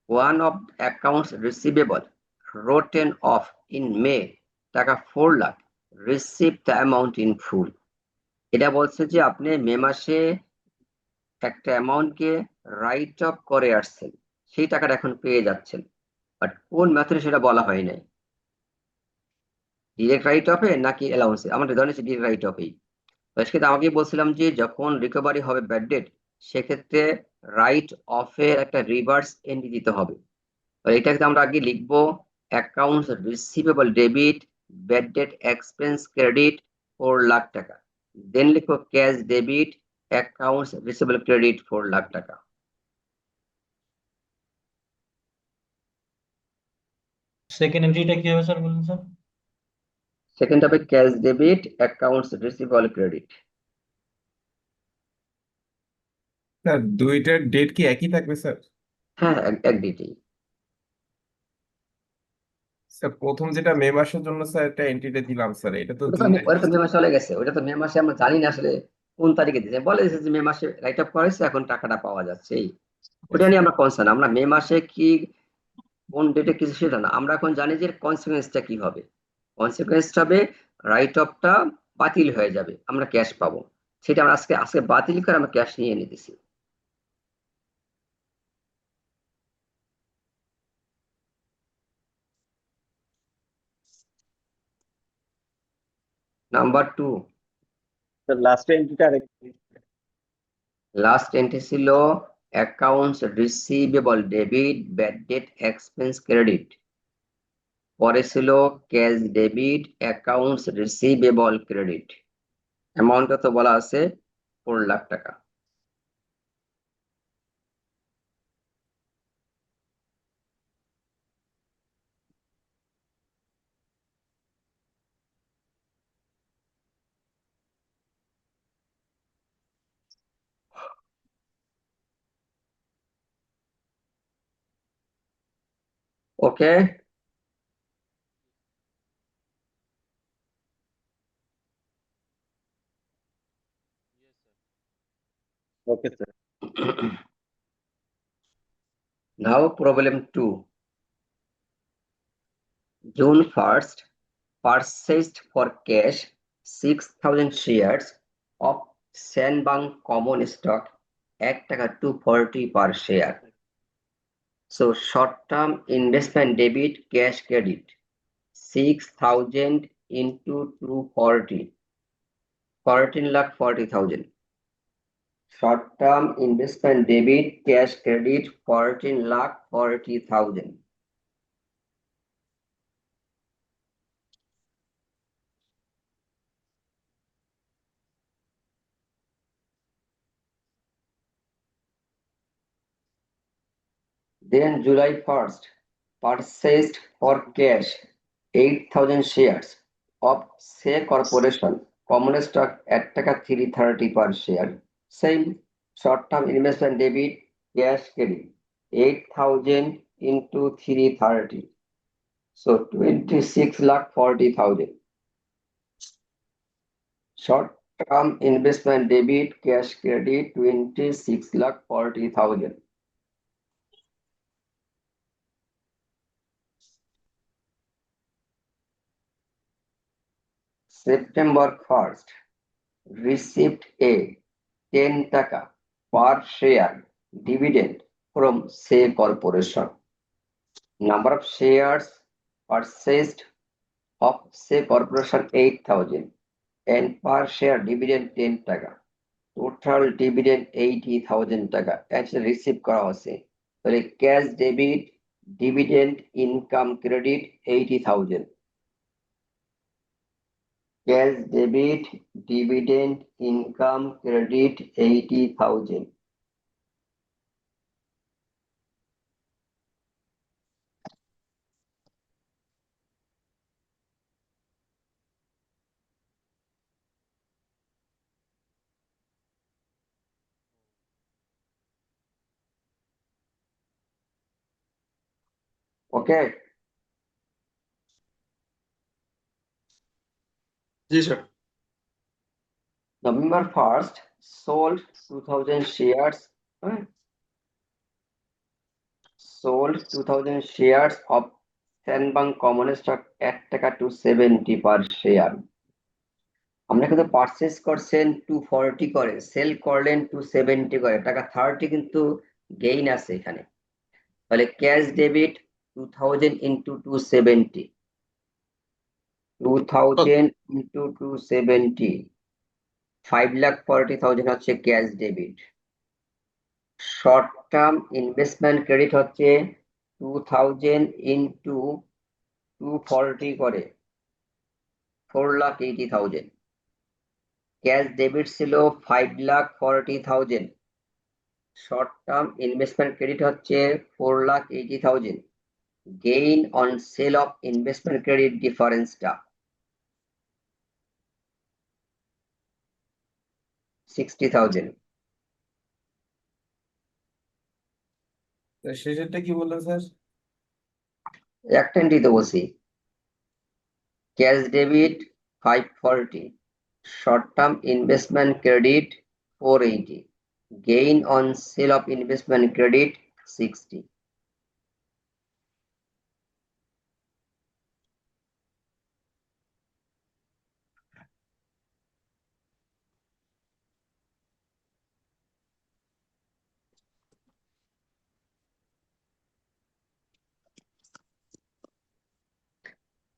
one of accounts receivable written off in May টাকা 4 lakh receive the amount in full. এটা বলছে যে আপনি মে মাসে একটা অ্যামাউন্টকে রাইট অফ করে আসছেন, সেই টাকাটা এখন পেয়ে যাচ্ছেন, বাট কোন মেথডে সেটা বলা হয় নাই। ডিরেক্ট রাইট অফে নাকি অ্যালাউন্সে? আমাদের ধরে নিচ্ছি ডিরেক্ট রাইট অফেই। তো সেক্ষেত্রে আমাকে বলছিলাম যে যখন রিকভারি হবে ব্যাড ডেট, সেক্ষেত্রে রাইট অফের একটা রিভার্স এন্ট্রি দিতে হবে। তো এটাকে আমরা আগে লিখবো accounts receivable debit bad debt expense credit 4 lakh টাকা, দেন লিখবো cash debit accounts receivable credit 4 lakh টাকা। সেকেন্ড এন্ট্রিটা কি হবে স্যার বলুন স্যার? সেকেন্ড হবে cash debit accounts receivable credit. Sir দুইটার ডেট কি একই থাকবে স্যার? হ্যাঁ, এক ডেটেই। স্যার প্রথম যেটা মে মাসের জন্য স্যার একটা এন্ট্রিটা দিলাম স্যার, এটা তো ওটা তো জুনে। ওটা তো মে মাসে চলে গেছে, ওটা তো মে মাসে আমরা জানি না আসলে কোন তারিখে দিয়েছে, বলে দিয়েছে যে মে মাসে রাইট অফ করেছে, এখন টাকাটা পাওয়া যাচ্ছে। ওটা নিয়ে আমরা কনসার্ন, আমরা মে মাসে কি কোন ডেটে কিছু সেটা না, আমরা এখন জানি যে কনসিকুয়েন্সটা কি হবে। কনসিকুয়েন্স হবে রাইট অফটা বাতিল হয়ে যাবে, আমরা ক্যাশ পাবো। সেটা আমরা আজকে আজকে বাতিল করে আমরা ক্যাশ নিয়ে নিতেছি। নাম্বার 2, লাস্ট এন্ট্রিটা লাস্ট এন্ট্রি ছিল accounts receivable debit bad debt expense credit, পরে ছিল cash debit accounts receivable credit. অ্যামাউন্টটা তো বলা আছে 4 লাখ টাকা। ওকে, okay sir. now problem 2. June 1st purchased for cash 6,000 shares of Sandbank common stock at টাকা 240 per share. So short-term investment debit cash credit 6,000 into 240, 14,40,000. Short-term investment debit cash credit 14,40,000. Then July 1st purchased for cash 8,000 shares of Say Corporation common stock at টাকা 330 per share. Same short-term investment debit cash credit 8,000 into 330. So 26,40,000. Short-term investment debit cash credit 26,40,000. September 1st received a 10 টাকা per share dividend from Say Corporation. Number of shares purchased of Say Corporation 8,000 and per share dividend 10 টাকা, total dividend 80,000 টাকা actually receive করা হচ্ছে। তাহলে cash debit dividend income credit 80,000, cash debit dividend income credit 80,000. Okay, G sir. November 1st sold 2,000 shares, sold 2,000 shares of Sandbank common stock at টাকা 270 per share. আমরা কিন্তু purchase করছেন 240 করে, sell করলেন 270 করে, টাকা 30 কিন্তু গেইন আছে এখানে। তাহলে ক্যাশ ডেবিট 2000 ইন্টু 270, 2000 ইন্টু 270, 5,40,000 হচ্ছে cash debit. Short term investment credit হচ্ছে 2000 ইন্টু 240 করে 4,80,000। ক্যাশ ডেবিট ছিল 5,40,000, শর্ট টার্ম ইনভেস্টমেন্ট ক্রেডিট হচ্ছে 4,80,000। Gain on sale of investment credit ডিফারেন্সটা 60,000। তো শেষেরটা কি বললেন স্যার? একটাই দিতে বলছি, cash debit 540, short term investment credit 480, gain on sale of investment credit 60।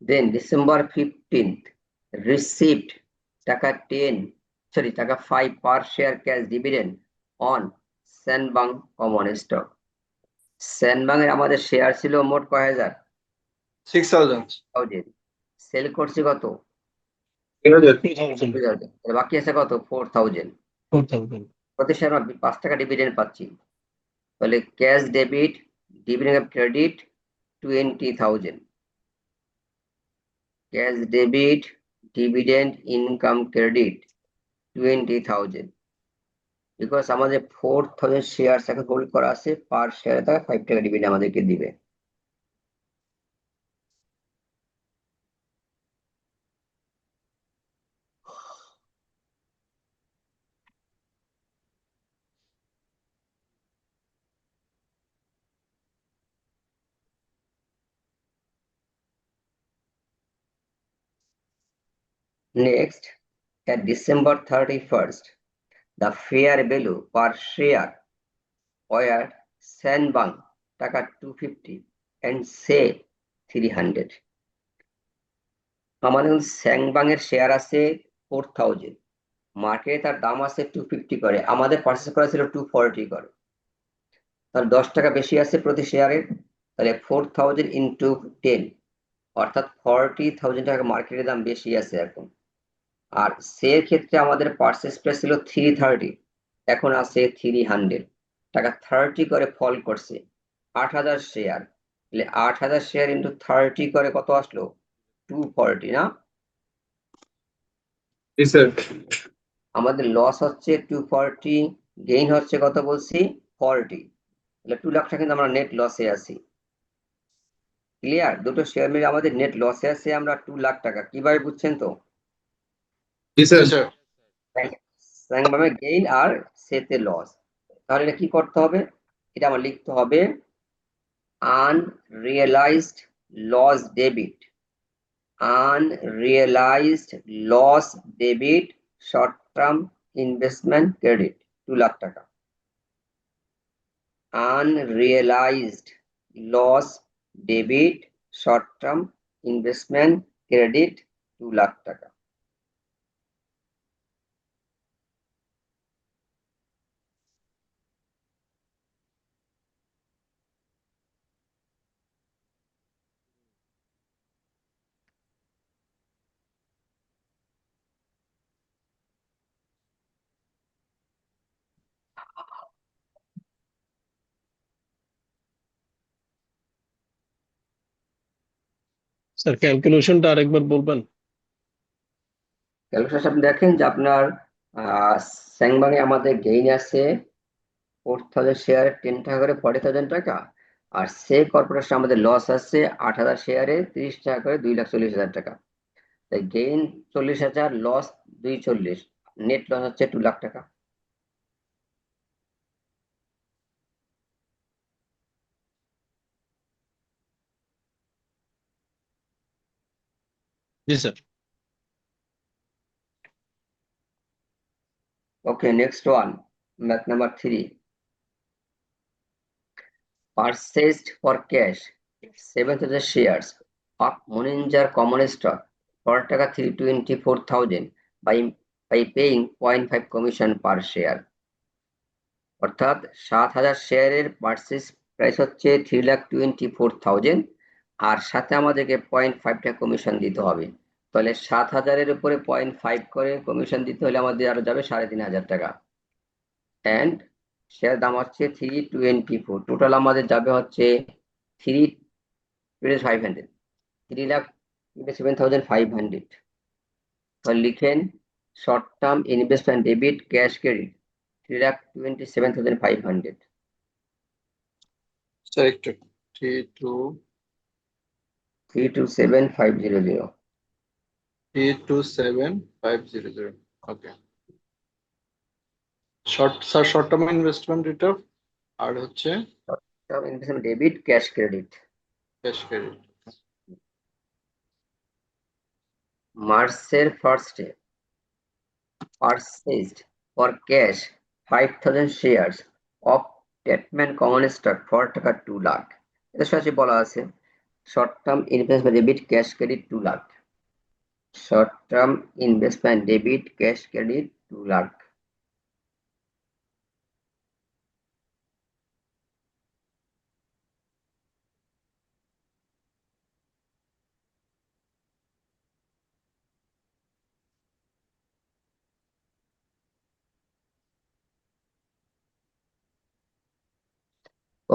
Then December 15th, received টাকা 5 per share cash dividend on Senbang common stock. Senbang এর আমাদের শেয়ার ছিল মোট কয় হাজার? 6,000 সেল করছি কত? 2000 2,000। বাকি আছে কত? 4,000। 4000 প্রতি শেয়ার আমরা 5 টাকা ডিভিডেন্ড পাচ্ছি। তাহলে cash debit dividend credit 20,000, cash debit dividend income credit 20,000, because আমাদের 4,000 শেয়ার এখন হোল্ড করা আছে, পার শেয়ারে তারা 5 টাকা ডিভিডেন্ড আমাদেরকে দিবে। Next, at December 31st, the fair value per share were Senbang টাকা 250 and say 300. আমাদের স্যাংবাং এর শেয়ার আছে 4,000, মার্কেটে তার দাম আছে 250 করে, আমাদের পারচেস করা ছিল 240 করে, তাহলে 10 টাকা বেশি আছে প্রতি শেয়ারের। তাহলে 4,000 ইন্টু 10, অর্থাৎ 40,000 টাকা মার্কেটের দাম বেশি আছে এখন। আর সের ক্ষেত্রে আমাদের পারচেস প্রাইস ছিল 330, এখন আছে 300, টাকা 30 করে ফল করছে। 8,000 শেয়ার, তাহলে 8,000 শেয়ার ইন্টু 30 করে কত আসলো? 240 না? আমাদের লস হচ্ছে 240, গেইন হচ্ছে কত বলছি? 40, তাহলে 2 লাখ টাকা কিন্তু আমরা নেট লসে আছি। ক্লিয়ার? দুটো শেয়ার মিলে আমাদের নেট লসে আছে আমরা 2 লাখ টাকা। কিভাবে বুঝছেন তো? স্যাংবামে গেইন আর সেতে লস। তাহলে এটা কি করতে হবে? এটা আমার লিখতে হবে unrealized loss debit, unrealized loss debit short term investment credit 2 lakh টাকা। Unrealized loss debit short term investment credit 2 lakh টাকা। স্যার ক্যালকুলেশনটা আরেকবার বলবেন? ক্যালকুলেশন আপনি দেখেন যে আপনার স্যাংবাংয়ে আমাদের গেইন আছে 4,000 শেয়ারে 10 টাকা করে 40,000 টাকা, আর সে কর্পোরেশন আমাদের লস আছে 8,000 শেয়ারে 30 টাকা করে 2,40,000 টাকা। তাই গেইন 40,000, লস 240, নেট লস হচ্ছে 2 লাখ টাকা। জি sir. Okay, next one, math number 3. Purchased for cash 7,000 shares of Moninjar common stock for টাকা 324,000 by paying 0.5 commission per share. অর্থাৎ 7,000 শেয়ারের পারচেজ প্রাইস হচ্ছে 3,24,000 আর সাথে আমাদেরকে 0.5 টাকা কমিশন দিতে হবে। তাহলে 7,000-এর উপরে 0.5 করে কমিশন দিতে হলে আমাদের আরো যাবে 3,500 টাকা। এন্ড শেয়ার দাম হচ্ছে 324, টোটাল আমাদের যাবে হচ্ছে 3,500, 3,27,500। তো লিখেন short term investment debit cash credit 3,27,500। Sir একটু 3,27,500। 327,500 ওকে। শর্ট টার্ম ইনভেস্টমেন্ট এটা আর হচ্ছে term investment debit cash credit. Cash credit. মার্চের ফার্স্টে purchased for cash 5,000 shares of Tatman common stock for টাকা 2 লাখ। এর সাথে বলা আছে short term investment debit cash credit 2 lakh. Short term investment debit cash credit 2 lakh.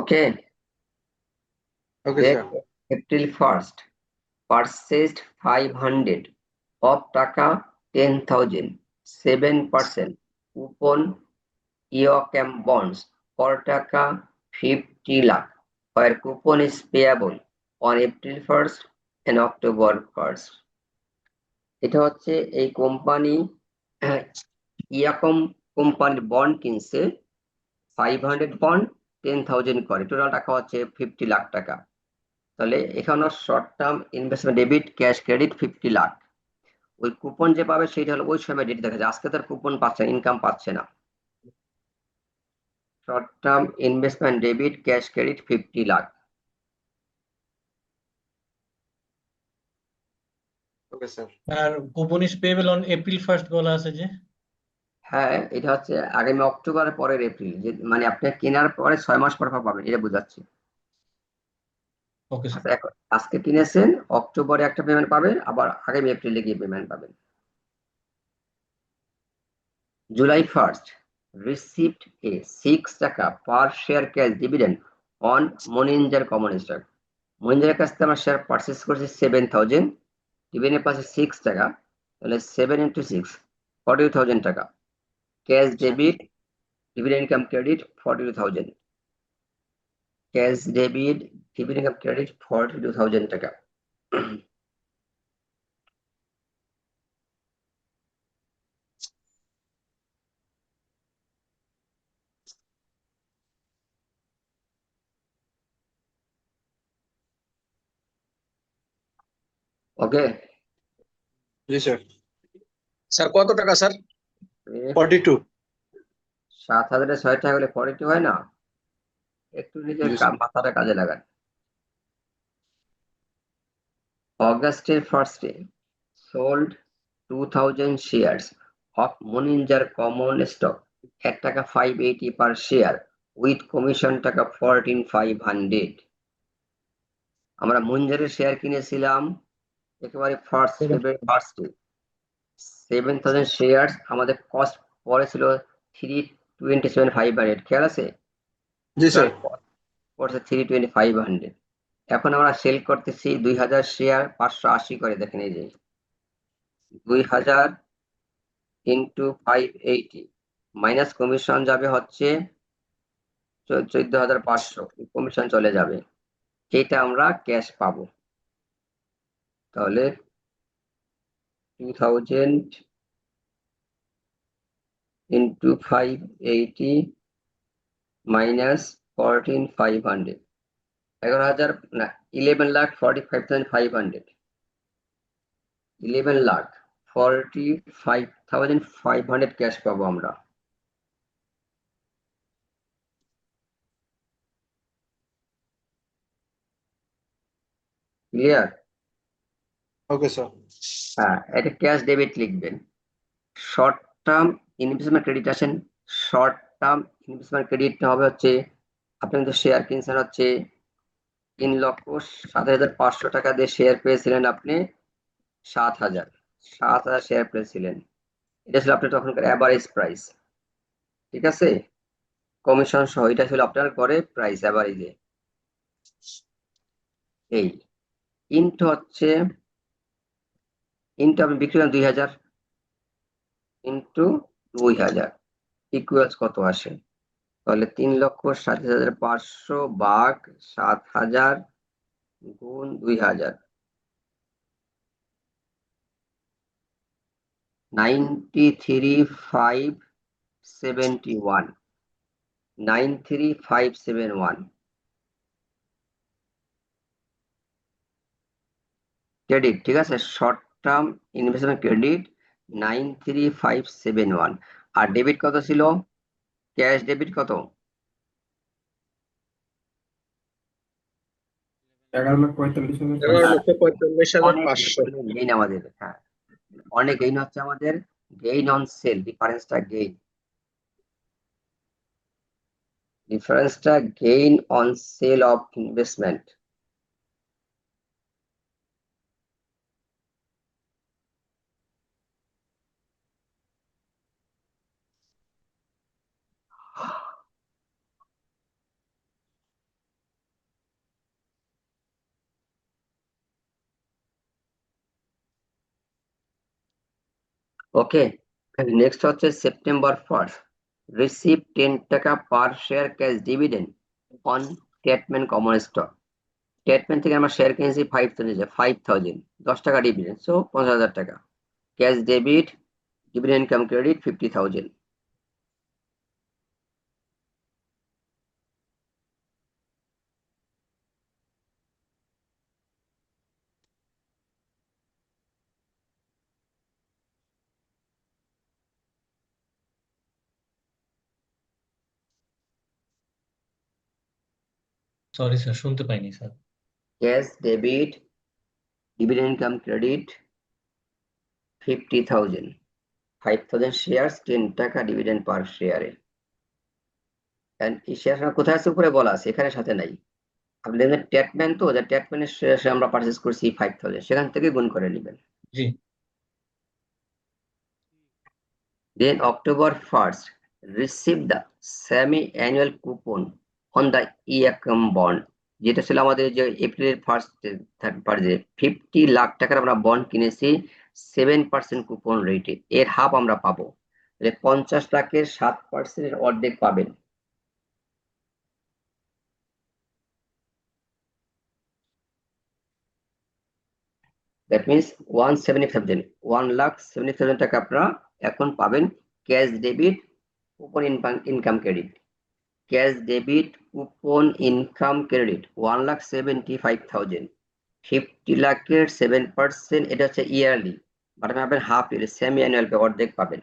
Okay. Okay Then sir. April 1st purchased 500 of টাকা 10,000 7% coupon EOCAM bonds for টাকা 50 lakh where coupon is payable on April 1st and October 1st. এটা হচ্ছে এই company ইয়াকম কোম্পানির bond কিনছে 500 bond 10,000 করে, total টাকা হচ্ছে 50 লাখ টাকা। তাহলে এখানে short term investment debit cash credit 50 lakh. ওই কুপন যে পাবে সেটা হলো ওই সময় ডেট দেখা যায়, আজকে তার কুপন পাচ্ছে, ইনকাম পাচ্ছে না। Short term investment debit cash credit 50 lakh. Okay sir. আর coupon is payable on April 1st বলা আছে যে। হ্যাঁ, এটা হচ্ছে আগামী অক্টোবরের পরের এপ্রিল, যে মানে আপনি কেনার পরে 6 মাস পর পাবেন, এটা বোঝাচ্ছে। Okay sir. আচ্ছা, আজকে কিনেছেন, অক্টোবরে একটা পেমেন্ট পাবেন, আবার আগামী এপ্রিলে গিয়ে পেমেন্ট পাবেন। July 1st received a 6 টাকা per share cash dividend on Moninjar common stock. মনিঞ্জারের কাছ থেকে আমরা শেয়ার পারচেজ করছি 7,000, ডিভিডেন্ড পাচ্ছি 6 টাকা, তাহলে 7 into 6 42,000 টাকা। Cash debit dividend income credit 42,000। Cash debit dividend income credit 42,000 টাকা। ওকে। জি স্যার। স্যার কত টাকা স্যার? 42। 7,000-এ 6 টাকা হলে 42 হয় না? একটু নিজের জি স্যার। মাথাটা কাজে লাগান। অগাস্টের ফার্স্টে sold 2,000 shares of Moninjar common stock at টাকা 580 per share with commission টাকা 14,500। আমরা মুঞ্জারের শেয়ার কিনেছিলাম একেবারে ফার্স্ট ফেব্রুয়ারি 1st-এ 7,000 শেয়ার্স, আমাদের কস্ট পড়েছিল 327,500, খেয়াল আছে? জি স্যার। পড়ছে 325,500। এখন আমরা সেল করতেছি 2,000 শেয়ার 580 করে, দেখেন এই যে 2,000 into 580 মাইনাস কমিশন যাবে হচ্ছে 14,500, কমিশন চলে যাবে, এটা আমরা ক্যাশ পাবো। তাহলে 2,000 into 580 মাইনাস 14,500, 11,000 না 11,45,500, 11,45,500 ক্যাশ পাবো আমরা। ক্লিয়ার? Okay sir. হ্যাঁ, এটা ক্যাশ ডেবিট লিখবেন। শর্ট টার্ম ইনভেস্টমেন্ট ক্রেডিট আসেন। শর্ট টার্ম ইনভেস্টমেন্ট ক্রেডিট হবে হচ্ছে আপনি কিন্তু শেয়ার কিনছেন হচ্ছে 3,07,500 টাকা দিয়ে শেয়ার পেয়েছিলেন আপনি 7,000 শেয়ার পেয়েছিলেন। এটা ছিল আপনার তখনকার অ্যাভারেজ প্রাইস, ঠিক আছে, কমিশন সহ এটা ছিল আপনার গড়ে প্রাইস অ্যাভারেজে। এই ইনটু হচ্ছে ইনটু আপনি বিক্রি করেন 2,000 ইনটু 2,000 ইকুয়ালস কত আসে? তাহলে 3,07,500 ভাগ 7,000 গুণ 2,000, 93,571, 93,571 ক্রেডিট, ঠিক আছে, শর্ট টার্ম ইনভেস্টমেন্ট ক্রেডিট 93,571। আর ডেবিট কত ছিল? ক্যাশ ডেবিট কত? 11,45,500 অনেক গেইন আমাদের, হ্যাঁ, অনেক গেইন হচ্ছে আমাদের, গেইন অন সেল, ডিফারেন্সটা gain on sale of investment. Okay, next হচ্ছে সেপ্টেম্বর 1st রিসিভ 10 টাকা per share cash dividend on statement common stock. Statement থেকে আমরা শেয়ার কিনেছি 5,000, 10 টাকা ডিভিডেন্ড, সো 50,000 টাকা। Cash debit dividend income credit 50,000। Sorry sir, শুনতে পাইনি sir. Cash debit dividend income credit 50,000, 5,000 share, 10 টাকা ডিভিডেন্ড পার শেয়ারে। এই শেয়ার কোথায় আছে? উপরে বলা আছে, এখানে সাথে নাই। আপনি দেখবেন ট্যাটম্যান, তো যে ট্যাটম্যানের শেয়ার আমরা পারচেজ করছি 5,000, সেখান থেকে গুণ করে নেবেন। জি। Then October 1st receive the semi-annual coupon on the EACM bond, যেটা ছিল আমাদের যে এপ্রিলের 50 লাখ টাকার আমরা বন্ড কিনেছি 7% কুপন রেটে, এর হাফ আমরা পাবো। 50 লাখের 7% অর্ধেক পাবেন। দ্যাট মিনস 1,70,000 টাকা আপনারা এখন পাবেন cash debit coupon income credit. Cash debit coupon income credit 1,75,000, 50 লাখের 7%, এটা হচ্ছে ইয়ারলি, বাট আপনি পাবেন half yearly, semi annual pay, অর্ধেক পাবেন।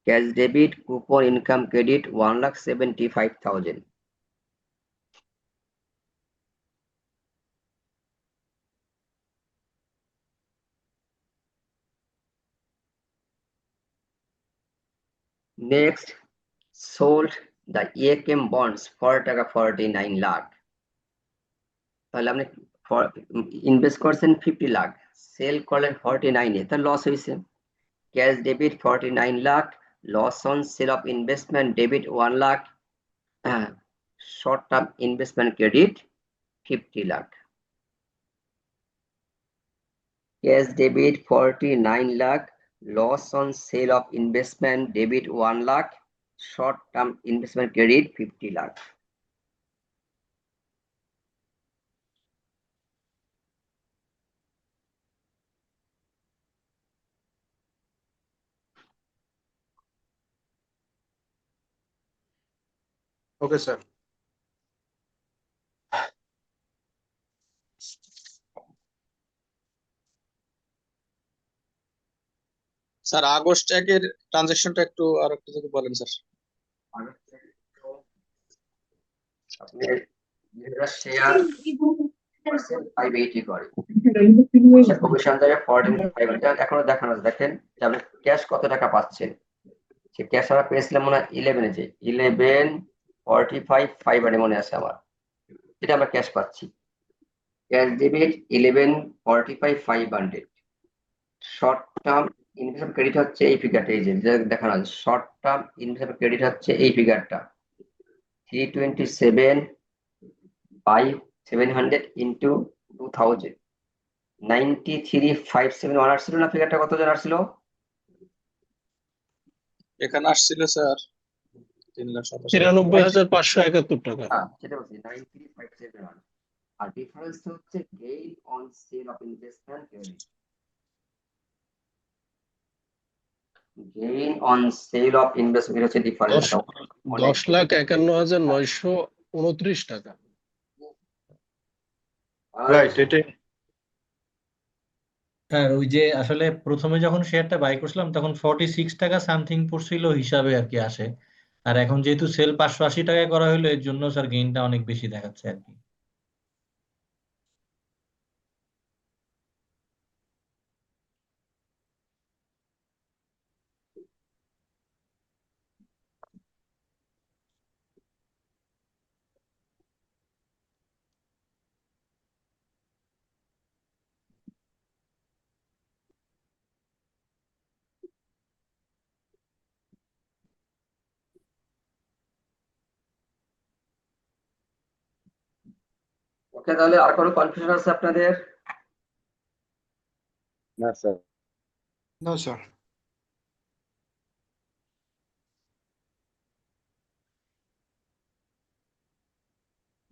Cash debit coupon income credit 1,75,000। Next, sold the EACM bonds for টাকা 49 লাখ। তাহলে আপনি ইনভেস্ট করছেন 50 লাখ, সেল করলেন 49-এ, তাহলে লস হয়েছে। Cash debit 49 lakh, loss on sale of investment debit 1 lakh, short term investment credit 50 lakh. Cash debit 49 lakh, loss on sale of investment debit 1 lakh, short term investment credit 50 lakh. Okay sir. Sir August 1-এর ট্রানজাকশনটা একটু আর একটু যদি বলেন স্যার। আপনার শেয়ার 580 করে কমিশন দেবে 14,500 এখনো দেখানো আছে। দেখেন যে আপনি ক্যাশ কত টাকা পাচ্ছেন, সে ক্যাশ আমরা পেয়েছিলাম মনে হয় 11 যে 11,45,500 মনে আছে আমার, এটা আমরা ক্যাশ পাচ্ছি। Cash debit 11,45,500। Short term investment credit হচ্ছে এই ফিগারটা, এই যে দেখানো আছে শর্ট টার্ম ইনভেস্টমেন্ট ক্রেডিট হচ্ছে এই ফিগারটা 327,700 ইন্টু 2000 93,571 আসছিল না? ফিগারটা কতজন আসছিল? এখানে আসছিল স্যার 3,87,000। 93,571 টাকা। হ্যাঁ সেটা বলছি 93,571। আর ডিফারেন্স হচ্ছে gain on sale of investment credit. Gain on sale of investment হচ্ছে ডিফারেন্স। 10,51,929 টাকা। রাইট, এটাই। হ্যাঁ, ওই যে আসলে প্রথমে যখন শেয়ারটা বাই করছিলাম তখন 46 টাকা সামথিং পড়ছিল হিসাবে আর কি আসে। আর এখন যেহেতু সেল 580 টাকায় করা হলো, এর জন্য স্যার গেইনটা অনেক বেশি দেখাচ্ছে আর কি। ওকে, তাহলে আর কোনো কনফিউশন আছে আপনাদের? না স্যার। না স্যার।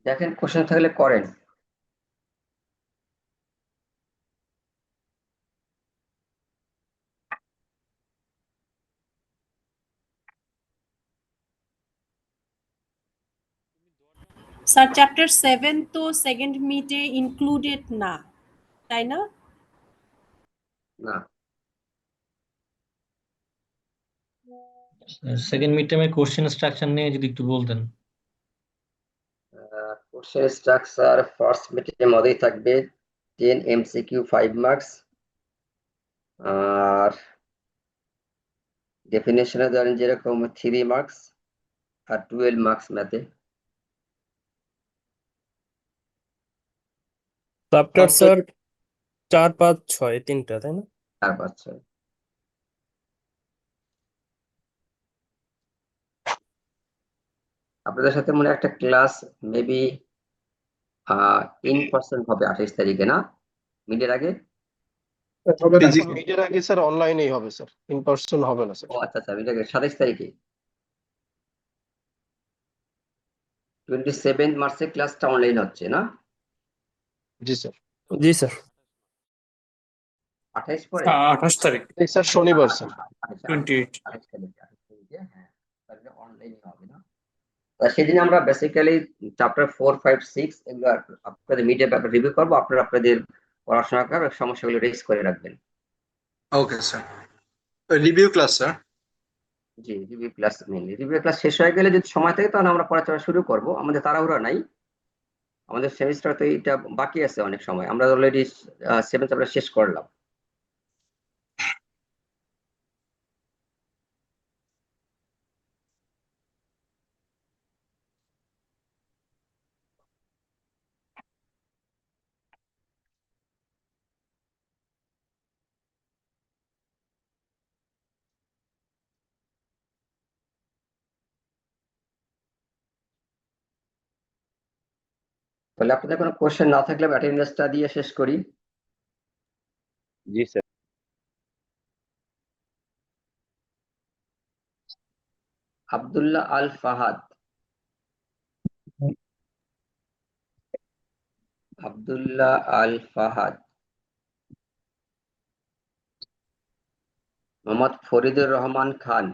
দেখেন কোশ্চেন থাকলে করেন। স্যার চ্যাপ্টার 7 তো সেকেন্ড মিটে ইনক্লুডেড না, তাই না? না, সেকেন্ড মিড টাইমের কোশ্চেন স্ট্রাকচার নিয়ে যদি একটু বলতেন। কোশ্চেন স্ট্রাকচার ফার্স্ট মিটের মধ্যেই থাকবে 10 এমসিকিউ 5 মার্কস, আর ডেফিনেশনে ধরেন যেরকম 3 মার্কস আর 12 মার্কস ম্যাথে। চ্যাপ্টার স্যার 4, 5, 6 তিনটা, তাই না? 4, 5, 6। আপনাদের সাথে মনে হয় একটা ক্লাস মেবি ইন পার্সন হবে 28 তারিখে, না? মিডের আগে? হবে না মিডের আগে স্যার অনলাইনেই হবে স্যার, ইন পার্সন হবে না স্যার। ও আচ্ছা আচ্ছা, মিডের আগে 27 তারিখে। 27 মার্চের ক্লাসটা অনলাইন হচ্ছে, না? জি স্যার। জি স্যার। 28 পরে? 28 তারিখ। এই স্যার শনিবার স্যার। 28। 28 তারিখে, হ্যাঁ, তাহলে অনলাইনে হবে, না? সেদিন আমরা বেসিক্যালি চ্যাপ্টার 4, 5, 6 এগুলো আপনাদের মিডিয়া ব্যাপারে রিভিউ করবো। আপনারা আপনাদের পড়াশোনা করে সমস্যাগুলো রেজ করে রাখবেন। Okay sir. Review class sir. জি, review class mainly. Review class শেষ হয়ে গেলে যদি সময় থাকে তাহলে আমরা পড়াশোনা শুরু করব। আমাদের তাড়াহুড়া নাই, আমাদের সেমিস্টার তো এটা বাকি আছে অনেক সময়। আমরা অলরেডি 7 চ্যাপ্টার শেষ করলাম। তাহলে আপনাদের কোনো কোশ্চেন না থাকলে অ্যাটেন্ডেন্সটা দিয়ে শেষ করি। জি sir. Abdullah Al Fahad, Abdullah Al Fahad. Mohammad Faridur Rahman Khan,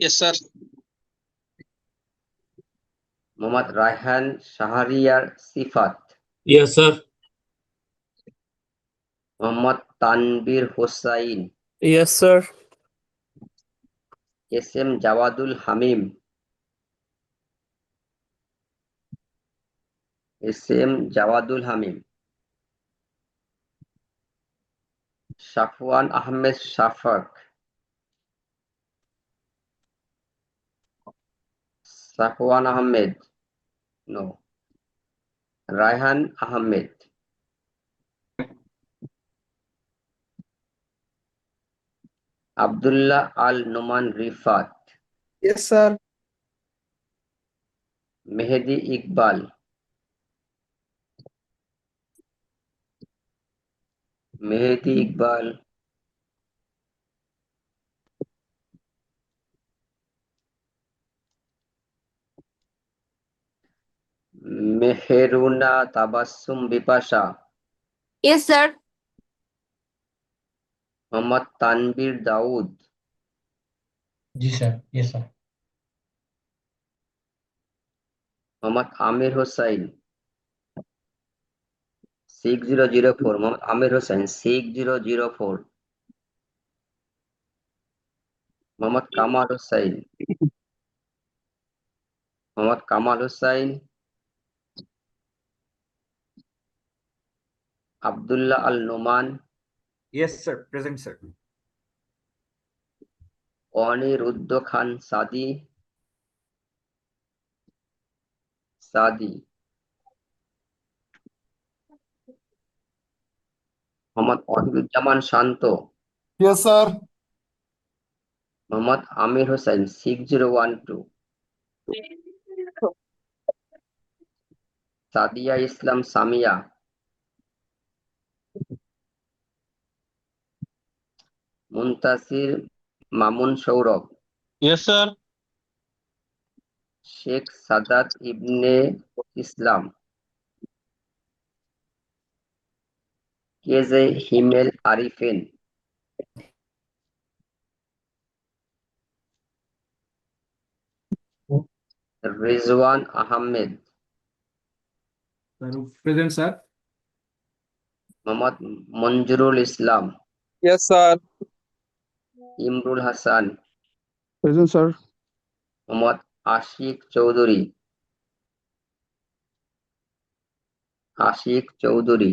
yes sir. Mohammad Raihan Shahriar Sifat, yes sir. Mohammad Tanvir Hossain, yes sir. S M Jawadul Hamim, S M Jawadul Hamim, Safwan Ahmed Shafak, Safwan Ahmed, no. Raihan Ahmed, Abdullah Al Noman Rifat, Yes, sir. Mehedi Iqbal, Mehedi Iqbal, Meheruna Tabassum Bipasha, Yes, sir. Mohammad Tanvir Daud, জি sir, yes sir. Mohammad Amir Hossain, 6004, Mohammad Amir Hossain 6004, Mohammad Kamal Hossain, Mohammad Kamal Hossain, Abdullah Al Noman, Yes, sir. Present, sir. Aniruddha Khan Sadi, Mohammad Ohiduzzaman Shanto, Yes, sir. Mohammad Amir Hossain 6012, Sadia Islam Samia, Muntasir Mamun Sourav, yes sir. Sheikh Sadat Ibne Islam, K J Himel Arefin, Rizwan Ahmed, Present, sir. Mohammad Manjurul Islam, Yes, sir. Imrul Hasan, present sir. Mohammad Ashiq Chowdhury,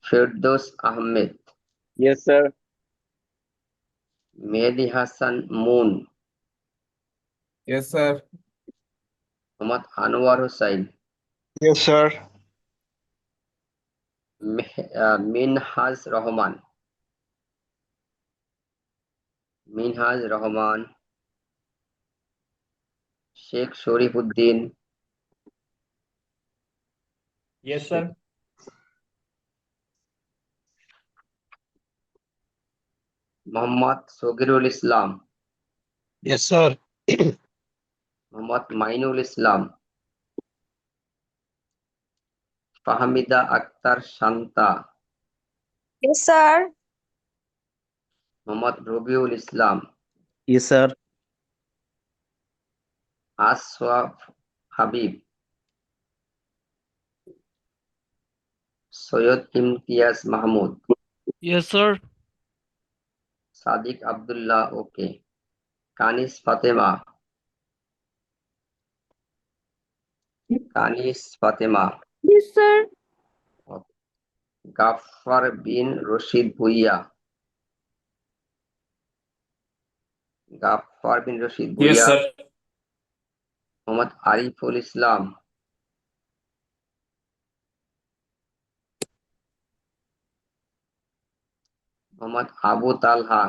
Ferdous Ahmed, Yes, sir. Mehedi Hasan Moon, Yes, sir. Mohammad Anwar Hossain, Yes, sir. Minhaj Rahman, Sheikh Sharif Uddin, Yes, sir. Mohammad Sagirul Islam, yes sir. Mohammad Mainul Islam, Fahmida Akter Shanta, Yes, sir. Mohammad Rabiul Islam, Yes, sir. Aswaf Habib, Syed Imtiaz Mahmud, Yes, sir. Sadiq Abdullah, okay. Kanis Fatema, Yes, sir. Gaffar Bin Rashid Bhuiyan, Yes, sir. Mohammad Ariful Islam, Mohammad Abu Talha,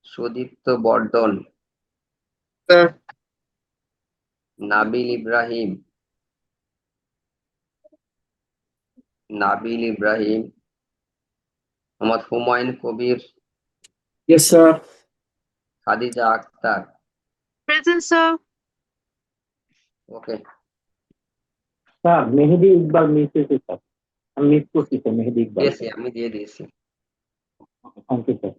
Sudipta Bardhan, Sir. Nabil Ibrahim, Mohammad Humayun Kabir, Yes, sir. Khadija Akter, Present, sir. ওকে। Sir Mehedi Iqbal miss হয়েছে sir, আমি miss করছি sir Mehedi Iqbal. আমি দিয়ে দিয়েছি। Thank you sir.